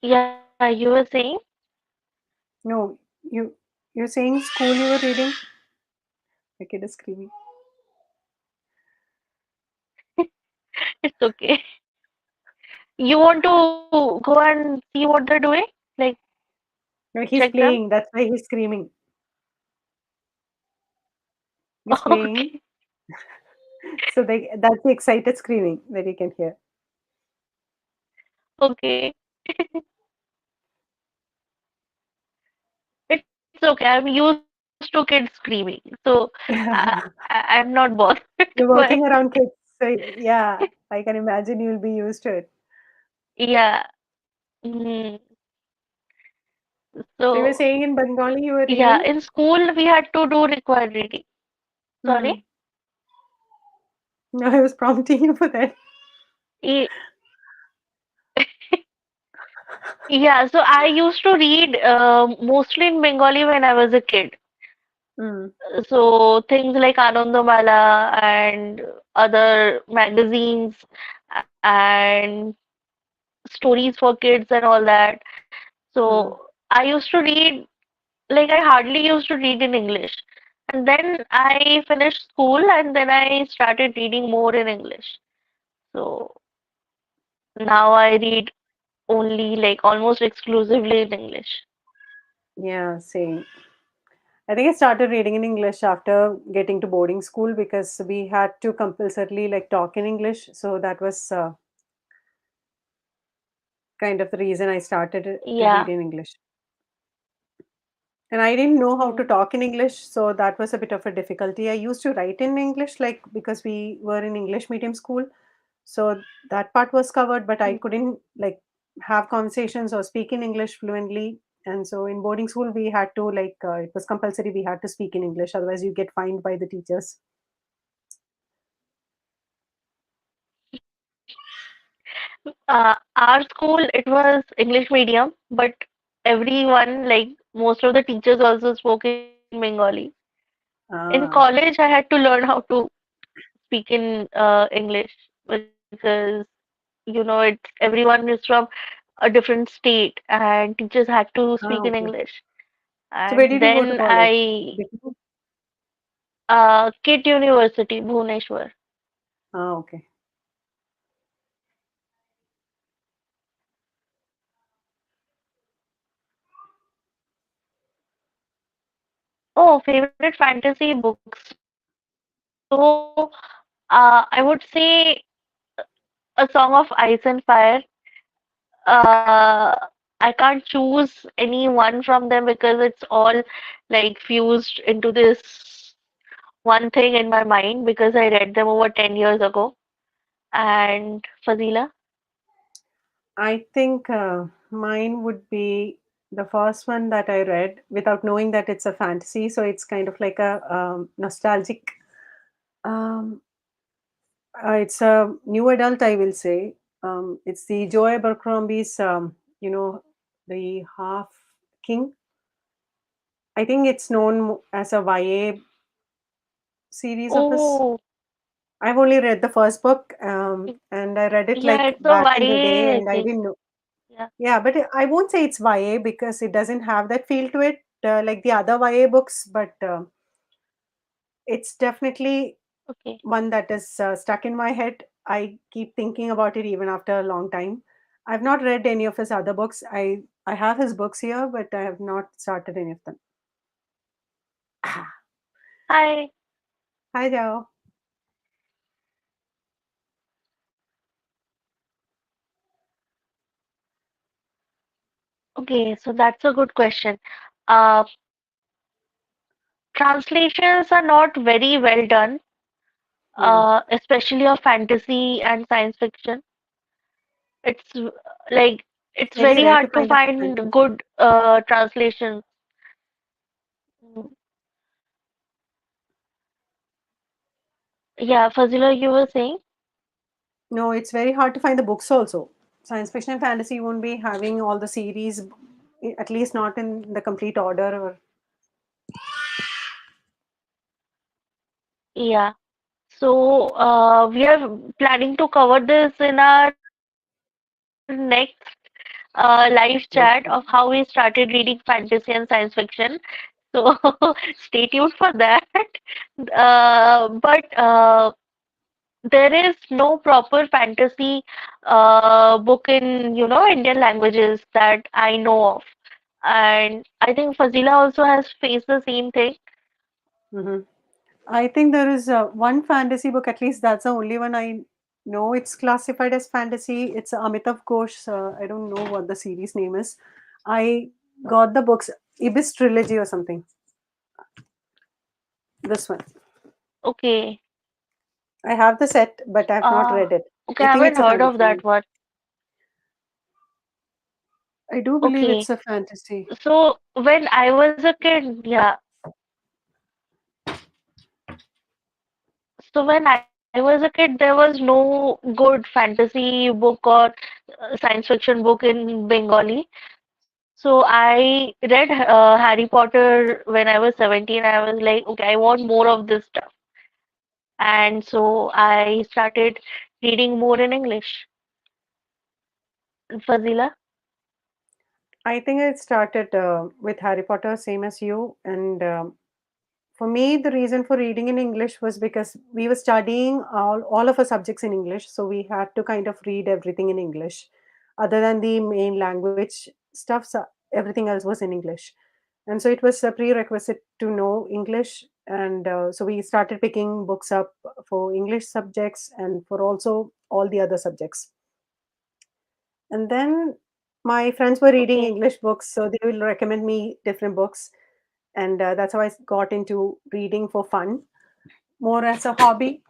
Yeah, you were saying? No, you're saying school you were reading? The kid is screaming. It's okay. You want to go and see what they're doing? Like, No, he's check them? playing. That's why he's screaming. He's playing. Okay. So that's the excited screaming that you can hear. Okay. It's okay. I'm used to kids screaming. So I'm not bothered by You're working around kids, so yeah, I can imagine you'll be used to it. yeah. Mm. So you were So saying in Bengali you were yeah, reading? in school we had to do required reading. Hmm. Sorry? No, I was prompting you for that. Ye- Yeah, so I used to read mostly in Bengali when I was a kid. Hmm. So things like Anandamala and other magazines and stories for kids and all that. Hmm. So I used to read, like I hardly used to read in English. And then I finished school and then I started reading more in English. So now I read only like almost exclusively in English. Yeah, same. I think I started reading in English after getting to boarding school because we had to compulsorily like talk in English. So that was kind of the reason I started to read Yeah. in English. And I didn't know how to Mm, talk in English, so that was a bit of a difficulty. I used to write in English, like because we were in English medium school, so that part was covered, but I mm. couldn't like have conversations or speak in English fluently. And so in boarding school, we had to like it was compulsory. We had to speak in English, otherwise you get fined by the teachers. Our school, it was English medium, but everyone, like most of the teachers also spoke in Bengali. In Ah, college, I had to learn how to speak in English because, it's everyone is from a different state and teachers had to speak in okay. English. So where And did you go to then college? Did you- KIT University, Bhubaneswar. Ah, okay. Oh, favorite fantasy books. So, I would say A Song of Ice and Fire. Uh, I can't choose any one from them because it's all like fused into this one thing in my mind because I read them over 10 years ago. And Fazila? I think mine would be the first one that I read without knowing that it's a fantasy. So it's kind of like a nostalgic. Um, it's a new adult, I will say. It's the Joy Abercrombie's, the Half King. I think it's known as a YA series of his. Oh, I've only read the first book, and I read it yeah, like it's a back in the day, YA, I and I think. didn't know. Yeah, Yeah, but I won't say it's YA because it doesn't have that feel to it like the other YA books, but it's definitely okay. one that is stuck in my head. I keep thinking about it even after a long time. I've not read any of his other books. I have his books here, but I have not started any of them. Hi. Hi, Jao. Okay, so that's a good question. Uh, Translations are not very well done, Yeah, especially of fantasy and science fiction. It's like it's it's very very rare to hard to find a find fantasy. good translations. Mm, yeah, Fazila, you were saying? No, it's very hard to find the books also. Science fiction and fantasy won't be having all the series, at least not in the complete order. Or Yeah. So we are planning to cover this in our next podcast. live chat Okay. of how we started reading fantasy and science fiction. So stay tuned for that. But there is no proper fantasy book in, Indian languages that I know of. And I think Fazila also has faced the same thing. Hmm. I think there is one fantasy book, at least that's the only one I know. It's classified as fantasy. It's Amitav Ghosh. I don't know what the series name is. I got the books, Ibis Trilogy or something. This one. Okay. I have the set, but I've not Uh, read it. okay, I I think haven't it's a heard of that fantasy. one. I do believe Okay. it's a fantasy. So when I was a kid, yeah. So when I was a kid, there was no good fantasy book or science fiction book in Bengali. So I read Harry Potter when I was 17. I was like, okay, I want more of this stuff. And so I started reading more in English. Fazila? I think I started with Harry Potter, same as you. And for me, the reason for reading in English was because we were studying all of our subjects in English. So we had to kind of read everything in English. Other than the main language stuff, so everything else was in English. And so it was a prerequisite to know English. And so we started picking books up for English subjects and for also all the other subjects. And then my friends were reading Okay. English books, so they will recommend me different books. And that's how I got into reading for fun, more as a hobby.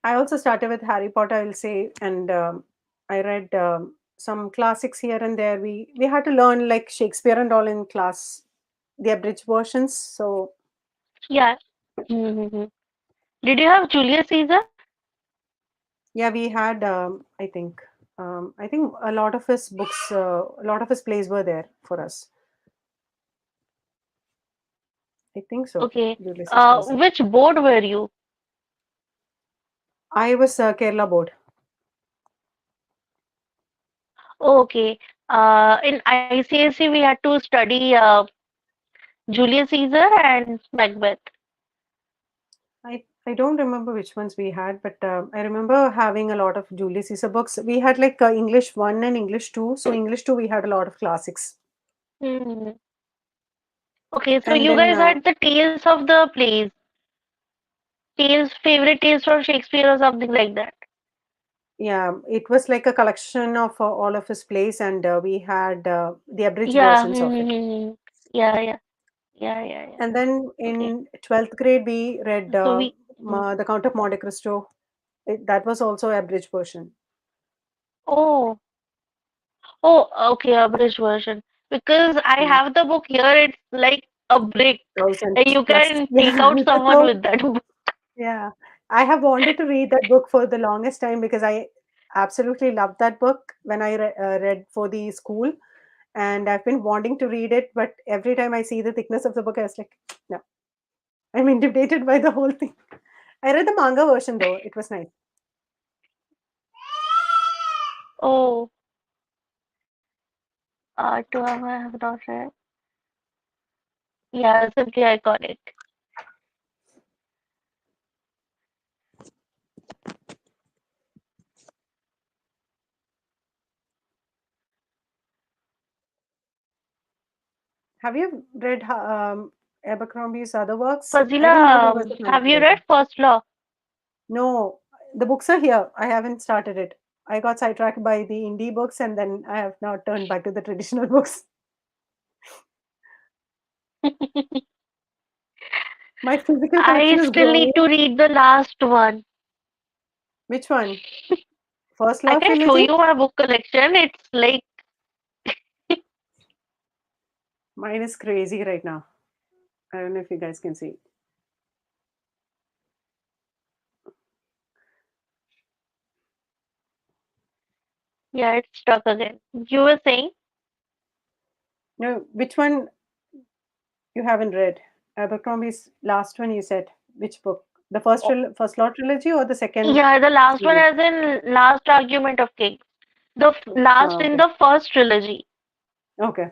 I also started with Harry Potter, I'll say, and I read some classics here and there. We had to learn like Shakespeare and all in class, the abridged versions. So Yeah. Mm-hmm. Did you have Julius Caesar? yeah, we had. I think a lot of his books, a lot of his plays were there for us. I think so. Okay. Julius Caesar. Which board were you? I was Kerala board. Okay. In ICSE, we had to study Julius Caesar and Macbeth. I don't remember which ones we had, but I remember having a lot of Julius Caesar books. We had like English 1 and English 2. So English 2 we had a lot of classics. Hmm. Okay, so And you then guys had the tales of the plays, tales, favorite tales from Shakespeare or something like that. yeah, it was like a collection of all of his plays, and we had the abridged Yeah. versions of it. Yeah, yeah, yeah, yeah, yeah. And then Okay. in 12th grade we read So we. The Count of Monte Cristo. That was also abridged version. Oh, oh, okay, abridged version. Because I Mm. have the book here, it's like a brick. Thousands You plus. can take Yeah, out it's someone so with that book. yeah, I have wanted to read that book for the longest time because I absolutely loved that book when I read for the school, and I've been wanting to read it. But every time I see the thickness of the book, I was like, no, I'm intimidated by the whole thing. I read the manga version though; it was nice. Oh, to I have not read. Yeah, simply iconic. Have you read Abercrombie's other works? I didn't know he Fazila, was a have fantasy you read writer. First Law? No, the books are here. I haven't started it. I got sidetracked by the indie books, and then I have now turned back to the traditional books. My physical collection I is still need growing. to read the last one. Which one? First I Law can show Trilogy? you my book collection. It's like, Mine is crazy right now. I don't know if you guys can see. yeah, it's stuck again. You were saying? No, which one you haven't read? Abercrombie's last one you said. Which book? The first Law trilogy or the second Yeah, the last one series? as in Last Argument of Kings. The last in Okay. the first trilogy. Okay.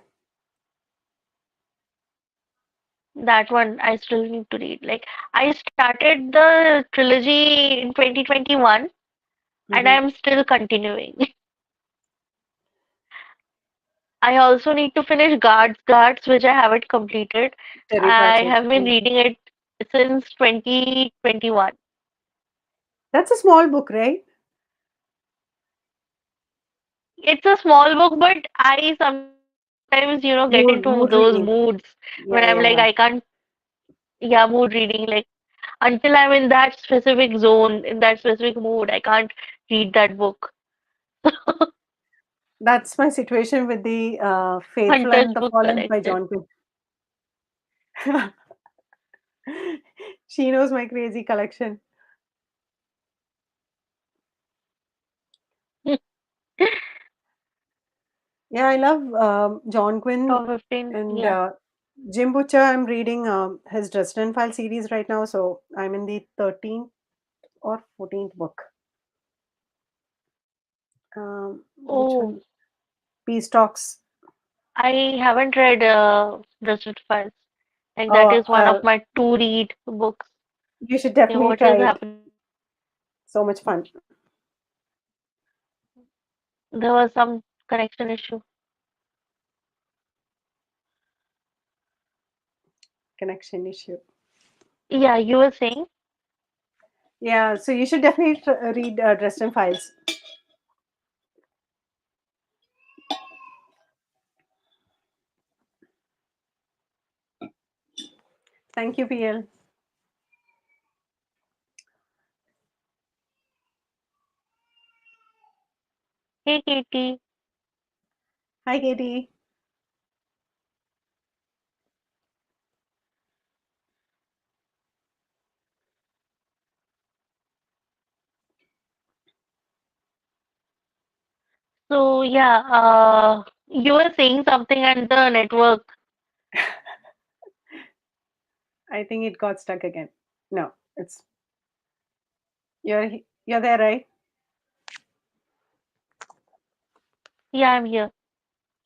That one I still need to read. Like I started the trilogy in 2021 and Mm-hmm. I'm still continuing. I also need to finish Guards, which I haven't completed. Terry I Pratchett. have been Mhm. reading it since 2021. That's a small book, right? It's a small book, but I sometimes, get into those Mood moods reading. when I'm like, I Yeah, can't, yeah. yeah, mood reading. Like, until I'm in that specific zone, in that specific mood, I can't read that book. That's my situation with the Faithful and Untouched the Book Fallen by Collection. John Quinn. She knows my crazy collection. Yeah, I love John Quinn Top 15, and yeah. Jim Butcher. I'm reading his Dresden File series right now, so I'm in the 13th or 14th book. Which Oh, one? Peace Talks. I haven't read Dusted Files. Like, that Oh, is one of my to read books. you should Yeah, definitely what is try it. happening? So much fun. There was some connection issue. Connection issue. Yeah, you were saying? Yeah, so you should definitely read Dresden Files. Thank you, PL. Hey, Katie. Hi, Katie. So, yeah, you were saying something and the network. I think it got stuck again. No, it's you're there, right? Yeah, I'm here.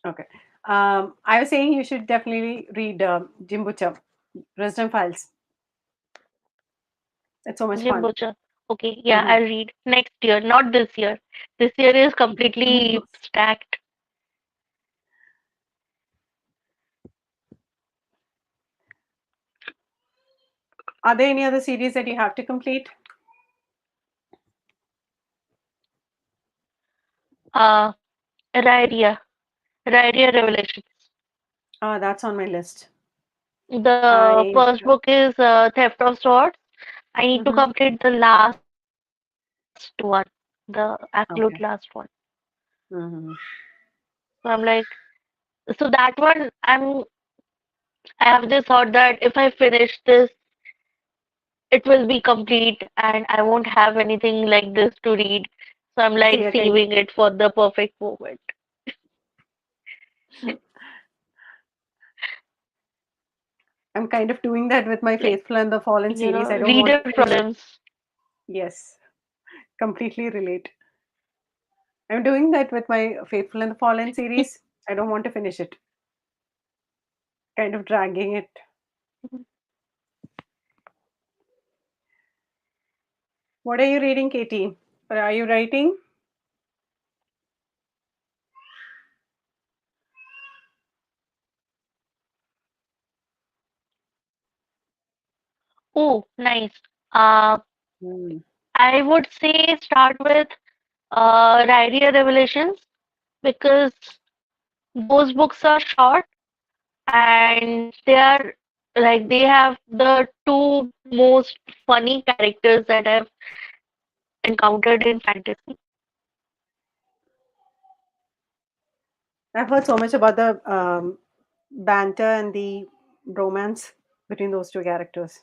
Okay. I was saying you should definitely read Jim Butcher, Dresden Files. It's so much Jim fun. Butcher. Okay, yeah, Hmm. I'll read next year, not this year. This year is Too many completely books. stacked. Are there any other series that you have to complete? Uh, Ryria, Ryria Revelations. That's on my list. The I. first book is Theft of Swords. I need to Mhm. complete the last one, the absolute last one. Okay. Hmm. So I'm like, so that one, I have this thought that if I finish this, it will be complete and I won't have anything like this to read. So I'm So like you're kind. saving it for the perfect moment. I'm kind of doing that with my Like, Faithful and the Fallen series. I don't want reader to finish it. problems. Yes, completely relate. I'm doing that with my Faithful and the Fallen series. I don't want to finish it. Kind of dragging it. What are you reading, Katie? Or are you writing? Oh, nice. Uh, Hmm. I would say start with Ryria Revelations because those books are short and they have the two most funny characters that I've encountered in fantasy. I've heard so much about the banter and the romance between those two characters.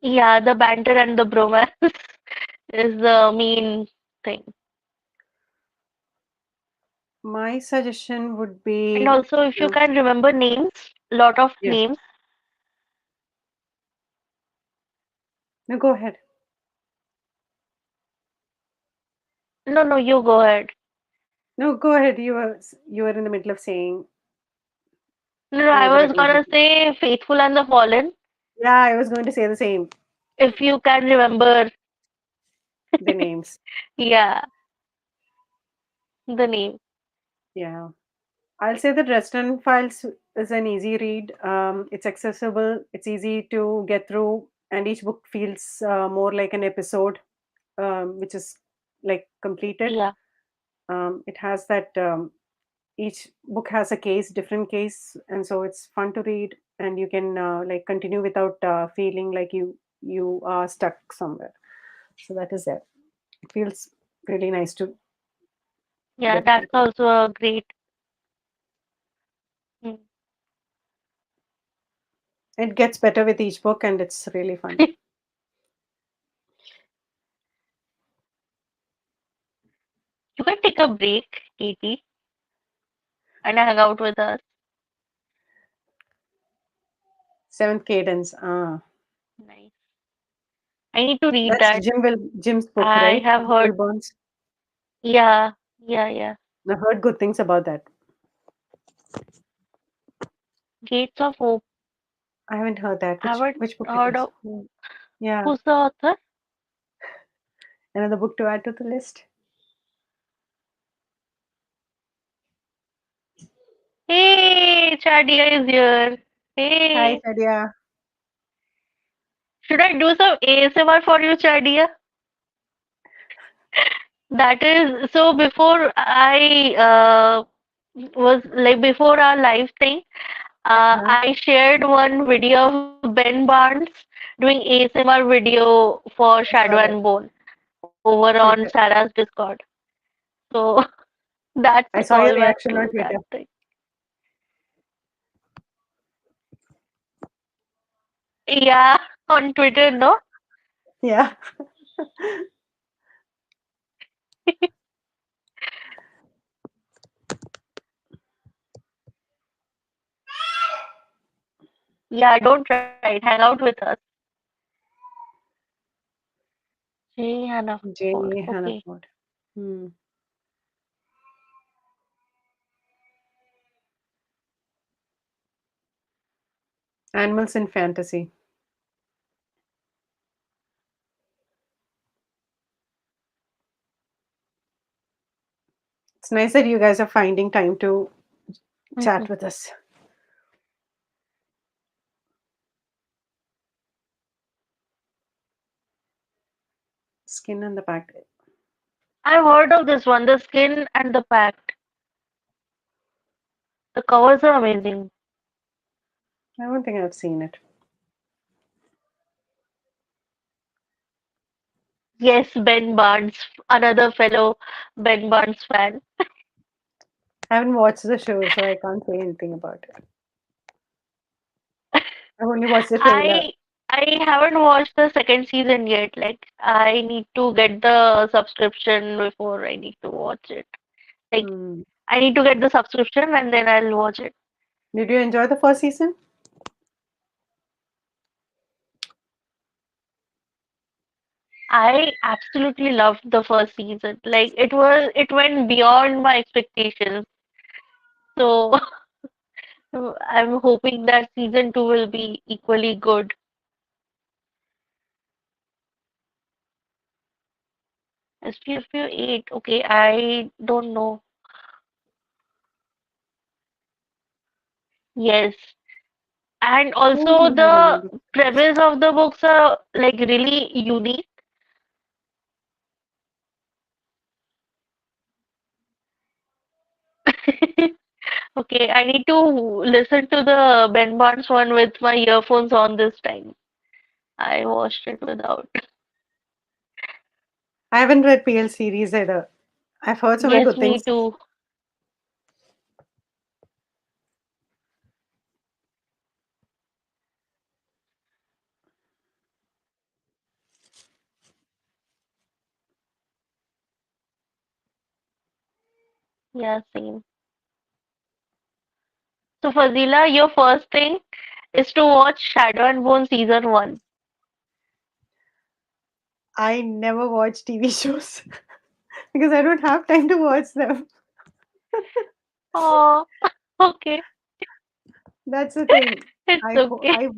Yeah, the banter and the bromance is the main thing. My suggestion would And be, also, if you uh, can remember names, lot of yes, names, No, go ahead. No, no, you go ahead. No, go ahead. You were in the middle of saying No, no, you were I in the was middle of gonna say Faithful and the Fallen. yeah, I was going to say the same. If you can remember, The names. yeah, the name. Yeah. I'll say that Restaurant Files is an easy read. It's accessible, it's easy to get through, and each book feels more like an episode, which is like completed. Yeah, It has that each book has a case, different case, and so it's fun to read, and you can like continue without feeling like you are stuck somewhere. So that is it. It feels really nice to yeah, get that's through. also a great. Mm. It gets better with each book, and it's really fun. You can take a break, Katie, and hang out with us. Seventh Cadence. Ah, Nice. I need to read that's that. Jim's book, I right? have Will heard. Burns. Yeah, yeah, yeah. I've heard good things about that. Gates of Hope. I haven't heard that. Haven't Which book it heard is? of. Yeah, Who's the author? another book to add to the list. Hey, Chadia is here. Hi, Hey, Sadia. should I do some ASMR for you, Chadia? That is so. Before I was like before our live thing, Uh-huh. I shared one video of Ben Barnes doing ASMR video for I Shadow saw and that. Bone over on Twitter. Sarah's Discord. So that's a I saw your callback reaction on to that Twitter. thing. Yeah, on Twitter, no? Yeah. Yeah, don't try it. Hang out with us. J. Hannaford. J. Okay. Hannaford. Hmm. Animals in Fantasy. It's nice that you guys are finding time to chat Mhm. with us. Skin and the Pact. I've heard of this one, The Skin and the Pact. The covers are amazing. I don't think I've seen it. Yes, Ben Barnes, another fellow Ben Barnes fan. I haven't watched the show, so I can't say anything about it. I've only watched the trailer. I I haven't watched the second season yet. Like I need to get the subscription before I need to watch it. Like Hmm. I need to get the subscription and then I'll watch it. Did you enjoy the first season? I absolutely loved the first season. Like it went beyond my expectations. So I'm hoping that season two will be equally good. SPFU 8, okay, I don't know. Yes. And I don't also think I the remember. premise of the books are like really unique. Okay, I need to listen to the Ben Barnes one with my earphones on this time. I watched it without. I haven't read PL series either. I've heard so many Yes, good me things. too. Yeah, same. So Fazila, your first thing is to watch Shadow and Bone season one. I never watch TV shows because I don't have time to watch them. Oh, okay. That's the thing. It's I ho- okay. I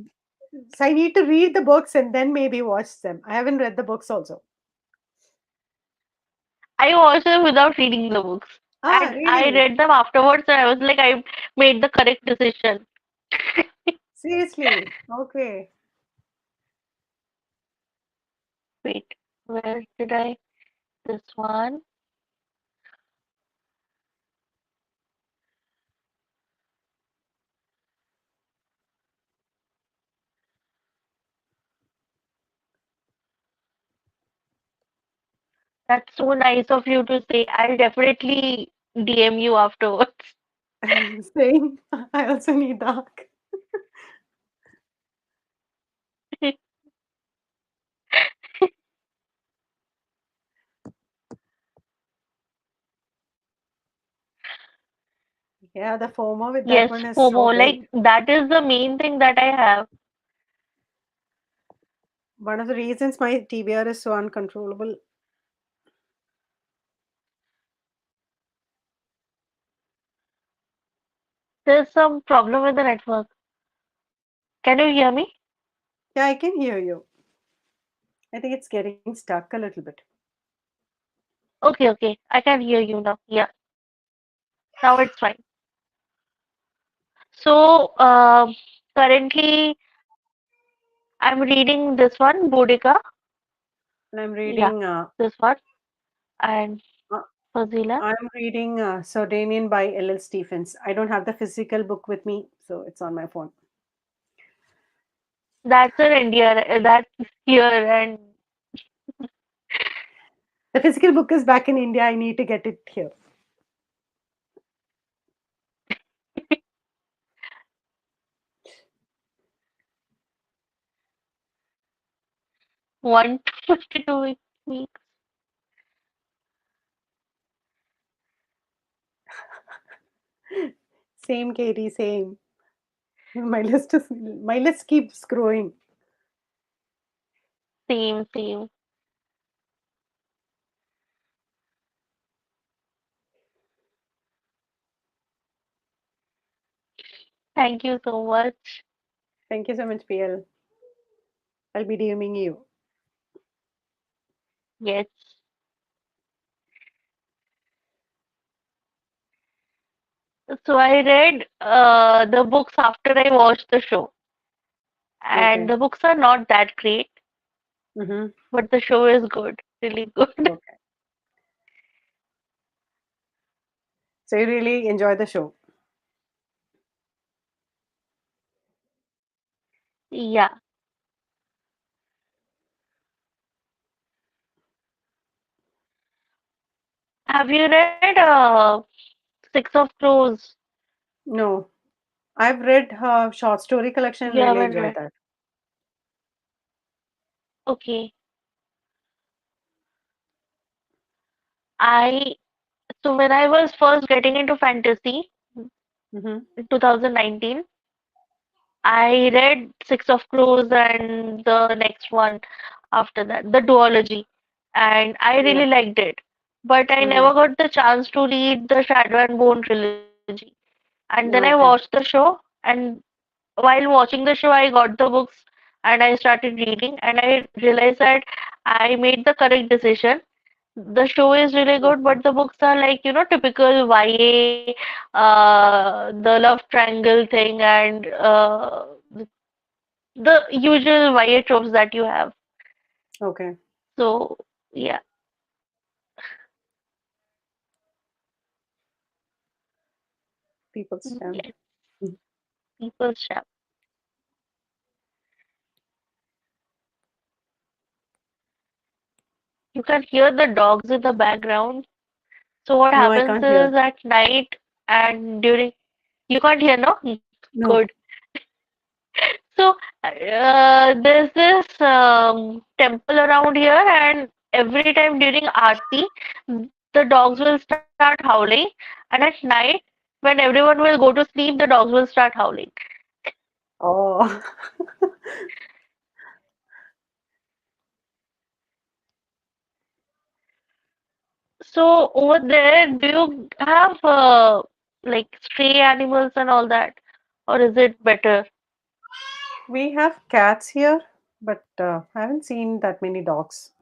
so I need to read the books and then maybe watch them. I haven't read the books also. I watched them without reading the books. Ah, And I really? read them afterwards and I was like, I made the correct decision. Seriously? Okay. Wait, where did I? This one. That's so nice of you to say. I'll definitely DM you afterwards. Same. I also need dark. Yeah, the FOMO with that Yes, one is so FOMO. big. Like, that is the main thing that I have. One of the reasons my TBR is so uncontrollable. There's some problem with the network. Can you hear me? Yeah, I can hear you. I think it's getting stuck a little bit. Okay, okay. I can hear you now. Yeah, now it's fine. So, currently I'm reading this one, Boudica. And I'm Yeah, reading this one. And uh, Fazila. I'm reading Sardinian by L.L. Stephens. I don't have the physical book with me, so it's on my phone. That's in India. That's here. And The physical book is back in India. I need to get it here. 152 weeks. Same, Katie, same. My list keeps growing. Same, same. Thank you so much. Thank you so much, PL. I'll be DMing you. Yes. So I read the books after I watched the show. And Okay. the books are not that great, Mm-hmm. but the show is good. Really good. Okay. So you really enjoy the show. Yeah. Have you read Six of Crows? No, I've read her short story collection and You really haven't enjoyed read. that. Okay. I so when I was first getting into fantasy Mm-hmm. in 2019, I read Six of Crows and the next one after that, the duology, and I Yeah. really liked it. But I Mm-hmm. never got the chance to read the Shadow and Bone trilogy. And then I watched Okay. the show, and while watching the show, I got the books and I started reading, and I realized that I made the correct decision. The show is really good, Okay. but the books are like, typical YA, the love triangle thing, and the usual YA tropes that you have. Okay. So, yeah, People's champ. yes, people shall. You can hear the dogs in the background. So what No, I happens can't hear. is at night and during, you can't hear, no? No. Good. So there's this temple around here, and every time during Aarti, the dogs will start howling, and at night, when everyone will go to sleep, the dogs will start howling. Oh. So over there, do you have like stray animals and all that, or is it better? We have cats here, but I haven't seen that many dogs.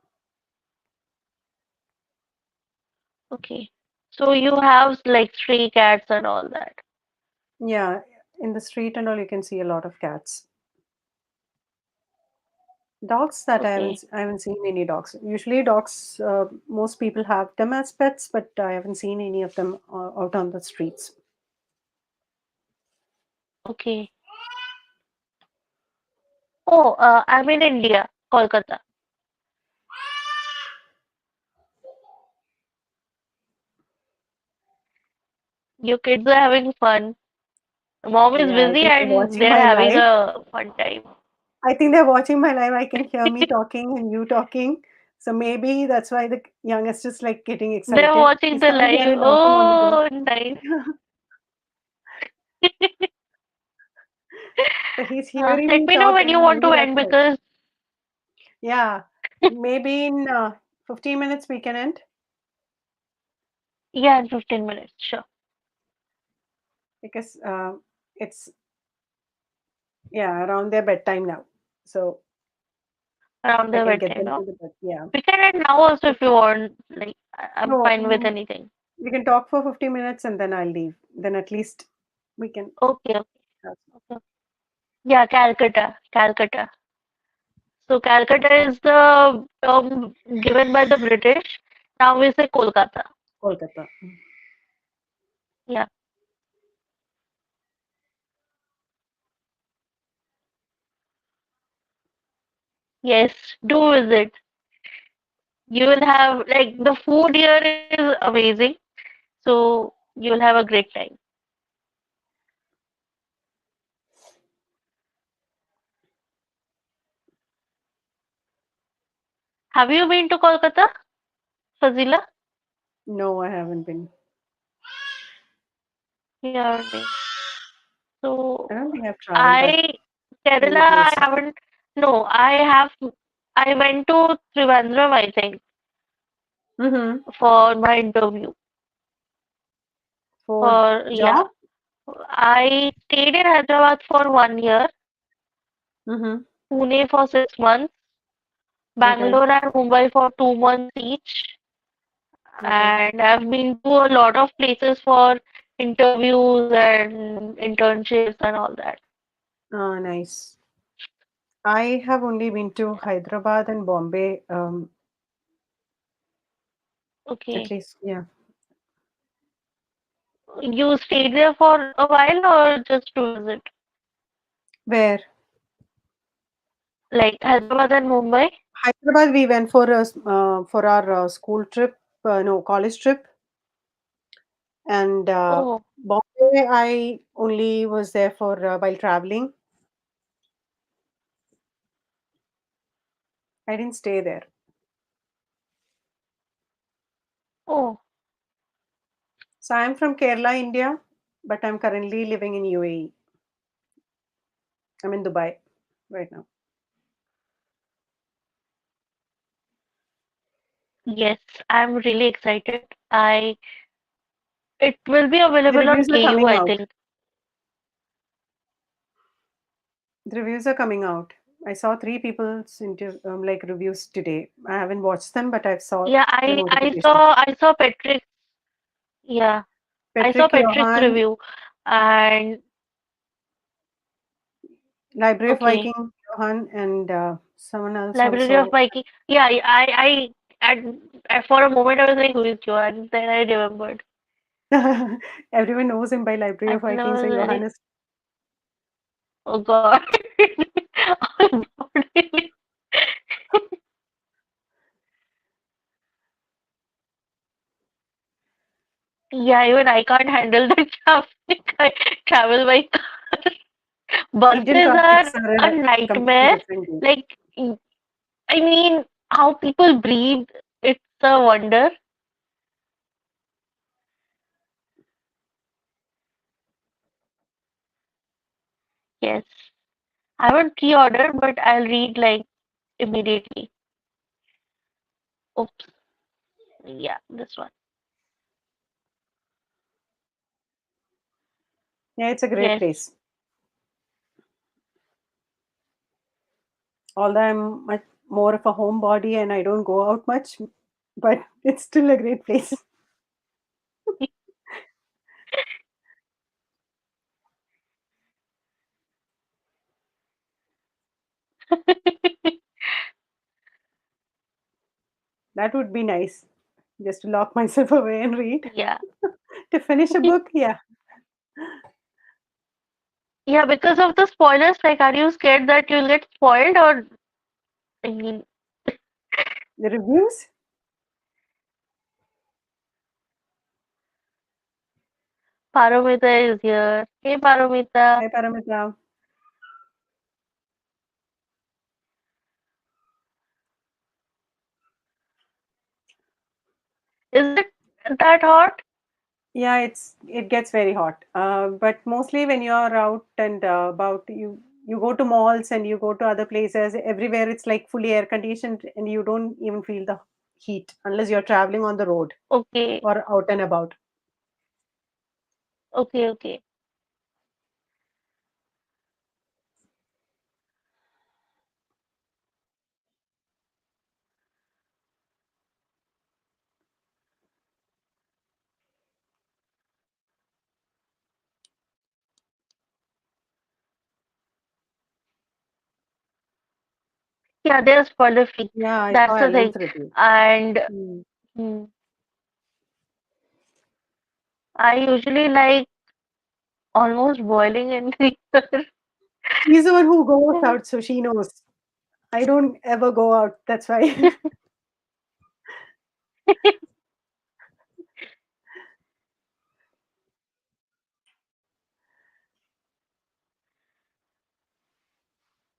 Okay. So you have like stray cats and all that. Yeah, in the street and all, you can see a lot of cats. Dogs that Okay. I haven't seen any dogs. Usually, dogs, most people have them as pets, but I haven't seen any of them out on the streets. Okay. Oh, I'm in India, Kolkata. Your kids are having fun. Mom is Yeah, I busy think they're and watching they're my having live. a fun time. I think they're watching my live. I can hear me talking and you talking. So maybe that's why the youngest is like getting They're excited. watching He's the coming here live. and knocking on the door. Oh, nice. So he's hearing Let me me know talk when you and want he to likes end it. because Yeah, maybe in 15 minutes we can end yeah, in 15 minutes, sure. because it's, yeah, around their bedtime now. So Around I the can get bedtime, them no? to the bed. Yeah. We can end now also if you want. Like, I'm No, fine with anything. we can talk for 50 minutes and then I'll leave. Then at least we can Okay, okay, have. okay. Yeah, Calcutta, Calcutta. So Calcutta is the term given by the British. Now we say Kolkata. Kolkata. Yeah. Yes, do visit. You will have like the food here is amazing. So you'll have a great time. Have you been to Kolkata, Fazila? No, I haven't been. You haven't been. I don't So think I've traveled that I Kerala many I places. haven't no, I went to Trivandrum I think Mm-hmm. for my interview. For For yeah. job? I stayed in Hyderabad for 1 year, Mm-hmm. Pune for 6 months, Okay. Bangalore and Mumbai for 2 months each. Okay. And I've been to a lot of places for interviews and internships and all that. Nice. I have only been to Hyderabad and Bombay. At Okay. least, yeah. You stayed there for a while or just to visit? Where? Like Hyderabad and Mumbai? Hyderabad, we went for our school trip, no, college trip, and Oh, Bombay, I only was there for while traveling. I didn't stay there. oh, So I'm from Kerala, India, but I'm currently living in UAE. I'm in Dubai right now. yes, I'm really excited. I It will be The available on reviews are KU, coming I out. think. The reviews are coming out. I saw three people's like reviews today. I haven't watched them, but I saw Yeah, the I notification. saw Patrick. Yeah, I saw Patrick Patrick's Johan, review, and Library of okay, Viking, Johan, and someone else Library of also. Viking. Yeah, for a moment I was like, who is Joanne? Then I remembered, Everyone knows him by Library of and then I Viking. So was like, Johannes, oh God. Oh God, really? Yeah, even I can't handle the traffic. I travel by car. Indian Buses are traffics are a a completely nightmare. different game. Like, I mean, how people breathe, it's a wonder. Yes. I haven't pre-ordered, but I'll read like immediately. Oops. Yeah, this one. Yeah, it's a great Yes. place. Although I'm much more of a homebody and I don't go out much, but it's still a great place. That would be nice. Just to lock myself away and read. Yeah. To finish a book, yeah. Yeah, because of the spoilers, like, are you scared that you'll get spoiled or, I mean, The reviews? Paramita is here. Hey, Paramita. Hi, Paramita. Is it that hot? Yeah, it gets very hot. But mostly when you're out and about, you go to malls and you go to other places. Everywhere it's like fully air conditioned, and you don't even feel the heat unless you're traveling on the road Okay, or out and about. okay, okay. Yeah, they're spoiler free. Yeah, I saw That's the thing. Alan's review. And Hmm. hmm, I usually like almost boiling in the She's the one who goes out, so she knows. I don't ever go out. That's why.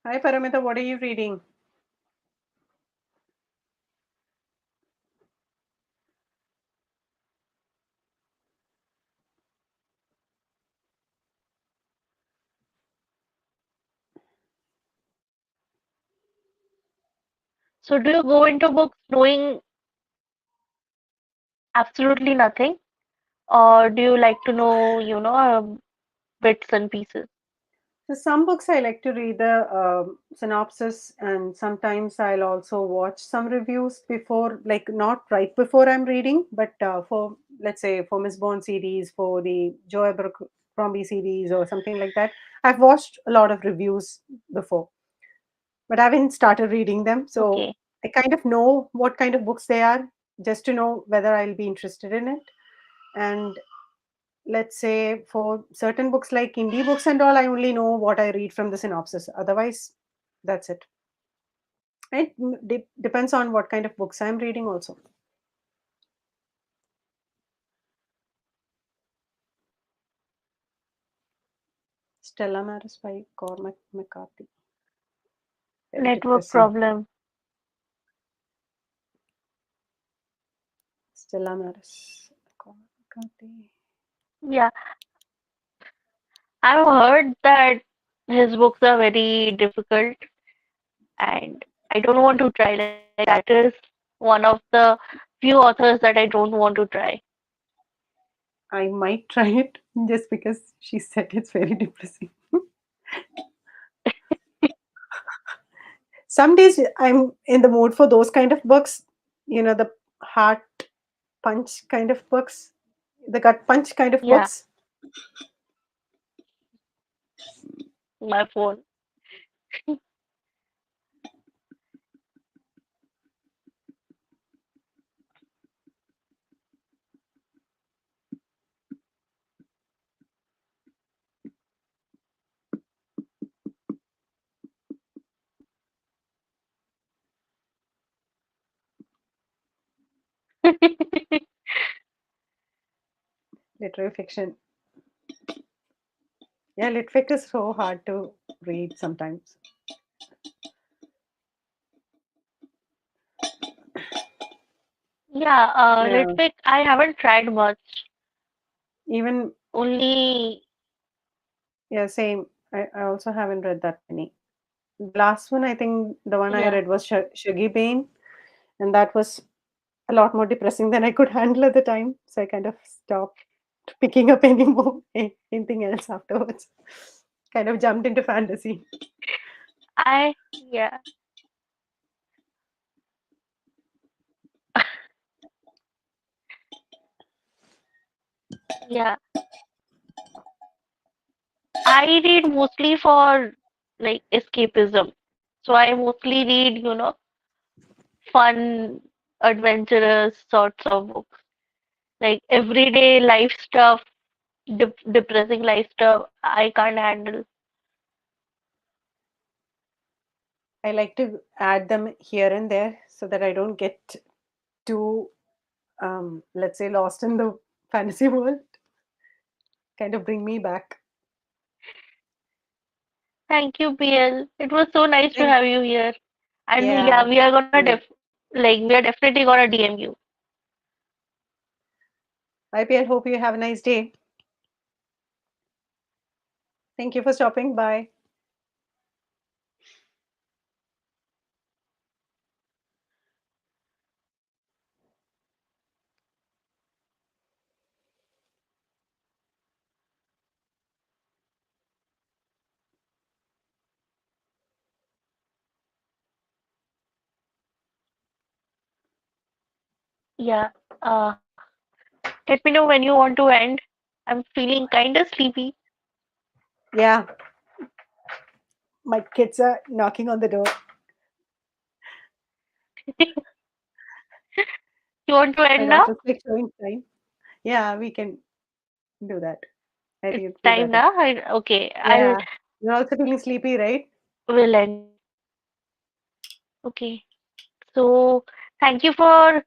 Hi, Paramita. What are you reading? So do you go into books knowing absolutely nothing, or do you like to know, bits and pieces? So some books I like to read the synopsis, and sometimes I'll also watch some reviews before, like not right before I'm reading, but for, let's say, for Miss Bond series, for the Joe Abercrombie series, or something like that. I've watched a lot of reviews before, but I haven't started reading them. So Okay. I kind of know what kind of books they are, just to know whether I'll be interested in it. And let's say for certain books like indie books and all, I only know what I read from the synopsis. Otherwise, that's it. It depends on what kind of books I'm reading also. Stella Maris by Cormac McCarthy. Very Network depressing. problem. Stella Maris. Cormac McCarthy. Yeah, I've heard that his books are very difficult, and I don't want to try. Like, that is one of the few authors that I don't want to try. I might try it just because she said it's very depressing. Some days I'm in the mood for those kind of books, the heart punch kind of books, the gut punch kind of Yeah, books. my phone. Literary fiction. Yeah, lit fic is so hard to read sometimes. Yeah, Yeah, Litvic, I haven't tried much. even, Only, yeah, same. I also haven't read that many. The last one, I think the one I yeah, read was Shuggy Bane, and that was a lot more depressing than I could handle at the time. So I kind of stopped picking up any more anything else afterwards. Kind of jumped into fantasy. Yeah, yeah. I read mostly for like escapism. So I mostly read, fun, adventurous sorts of books. Like everyday life stuff, depressing life stuff, I can't handle. I like to add them here and there so that I don't get too, let's say, lost in the fantasy world. Kind of bring me back. Thank you, PL. It was so nice to Thank, have you here. And yeah. yeah, we are gonna Right. we are definitely gonna DM you. IPL, hope you have a nice day. Thank you for stopping by. Yeah. Let me know when you want to end. I'm feeling kind of sleepy. Yeah, my kids are knocking on the door. You want to My end now? daughter's like showing time. Yeah, we can do that. I It's think it'd be time better. now. Okay, I'll Yeah. You're also feeling sleepy, right? will end. Okay. So thank you for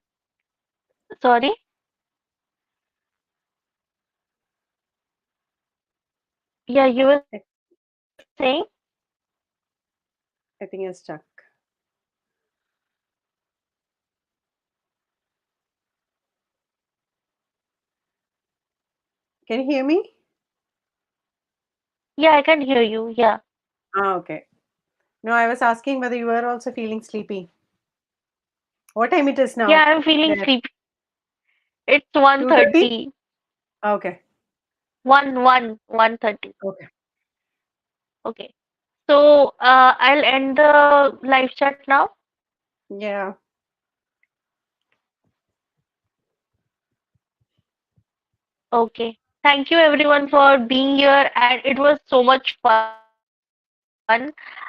sorry. Yeah, you were I, saying? I think you're stuck. Can you hear me? Yeah, I can hear you. Yeah. Ah, okay. No, I was asking whether you were also feeling sleepy. What time it is Yeah, now? I'm feeling There, sleepy. It's one 2:30? thirty. Okay. 1:30. Okay. Okay. So I'll end the live chat now. Yeah. Okay. Thank you everyone for being here and it was so much fun.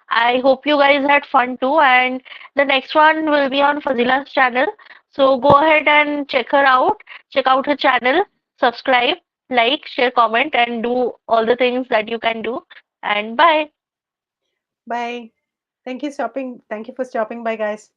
I hope you guys had fun too and the next one will be on Fazila's channel. So go ahead and check her out. Check out her channel, subscribe, like, share, comment and do all the things that you can do. And bye. Bye. Thank you for stopping by, guys.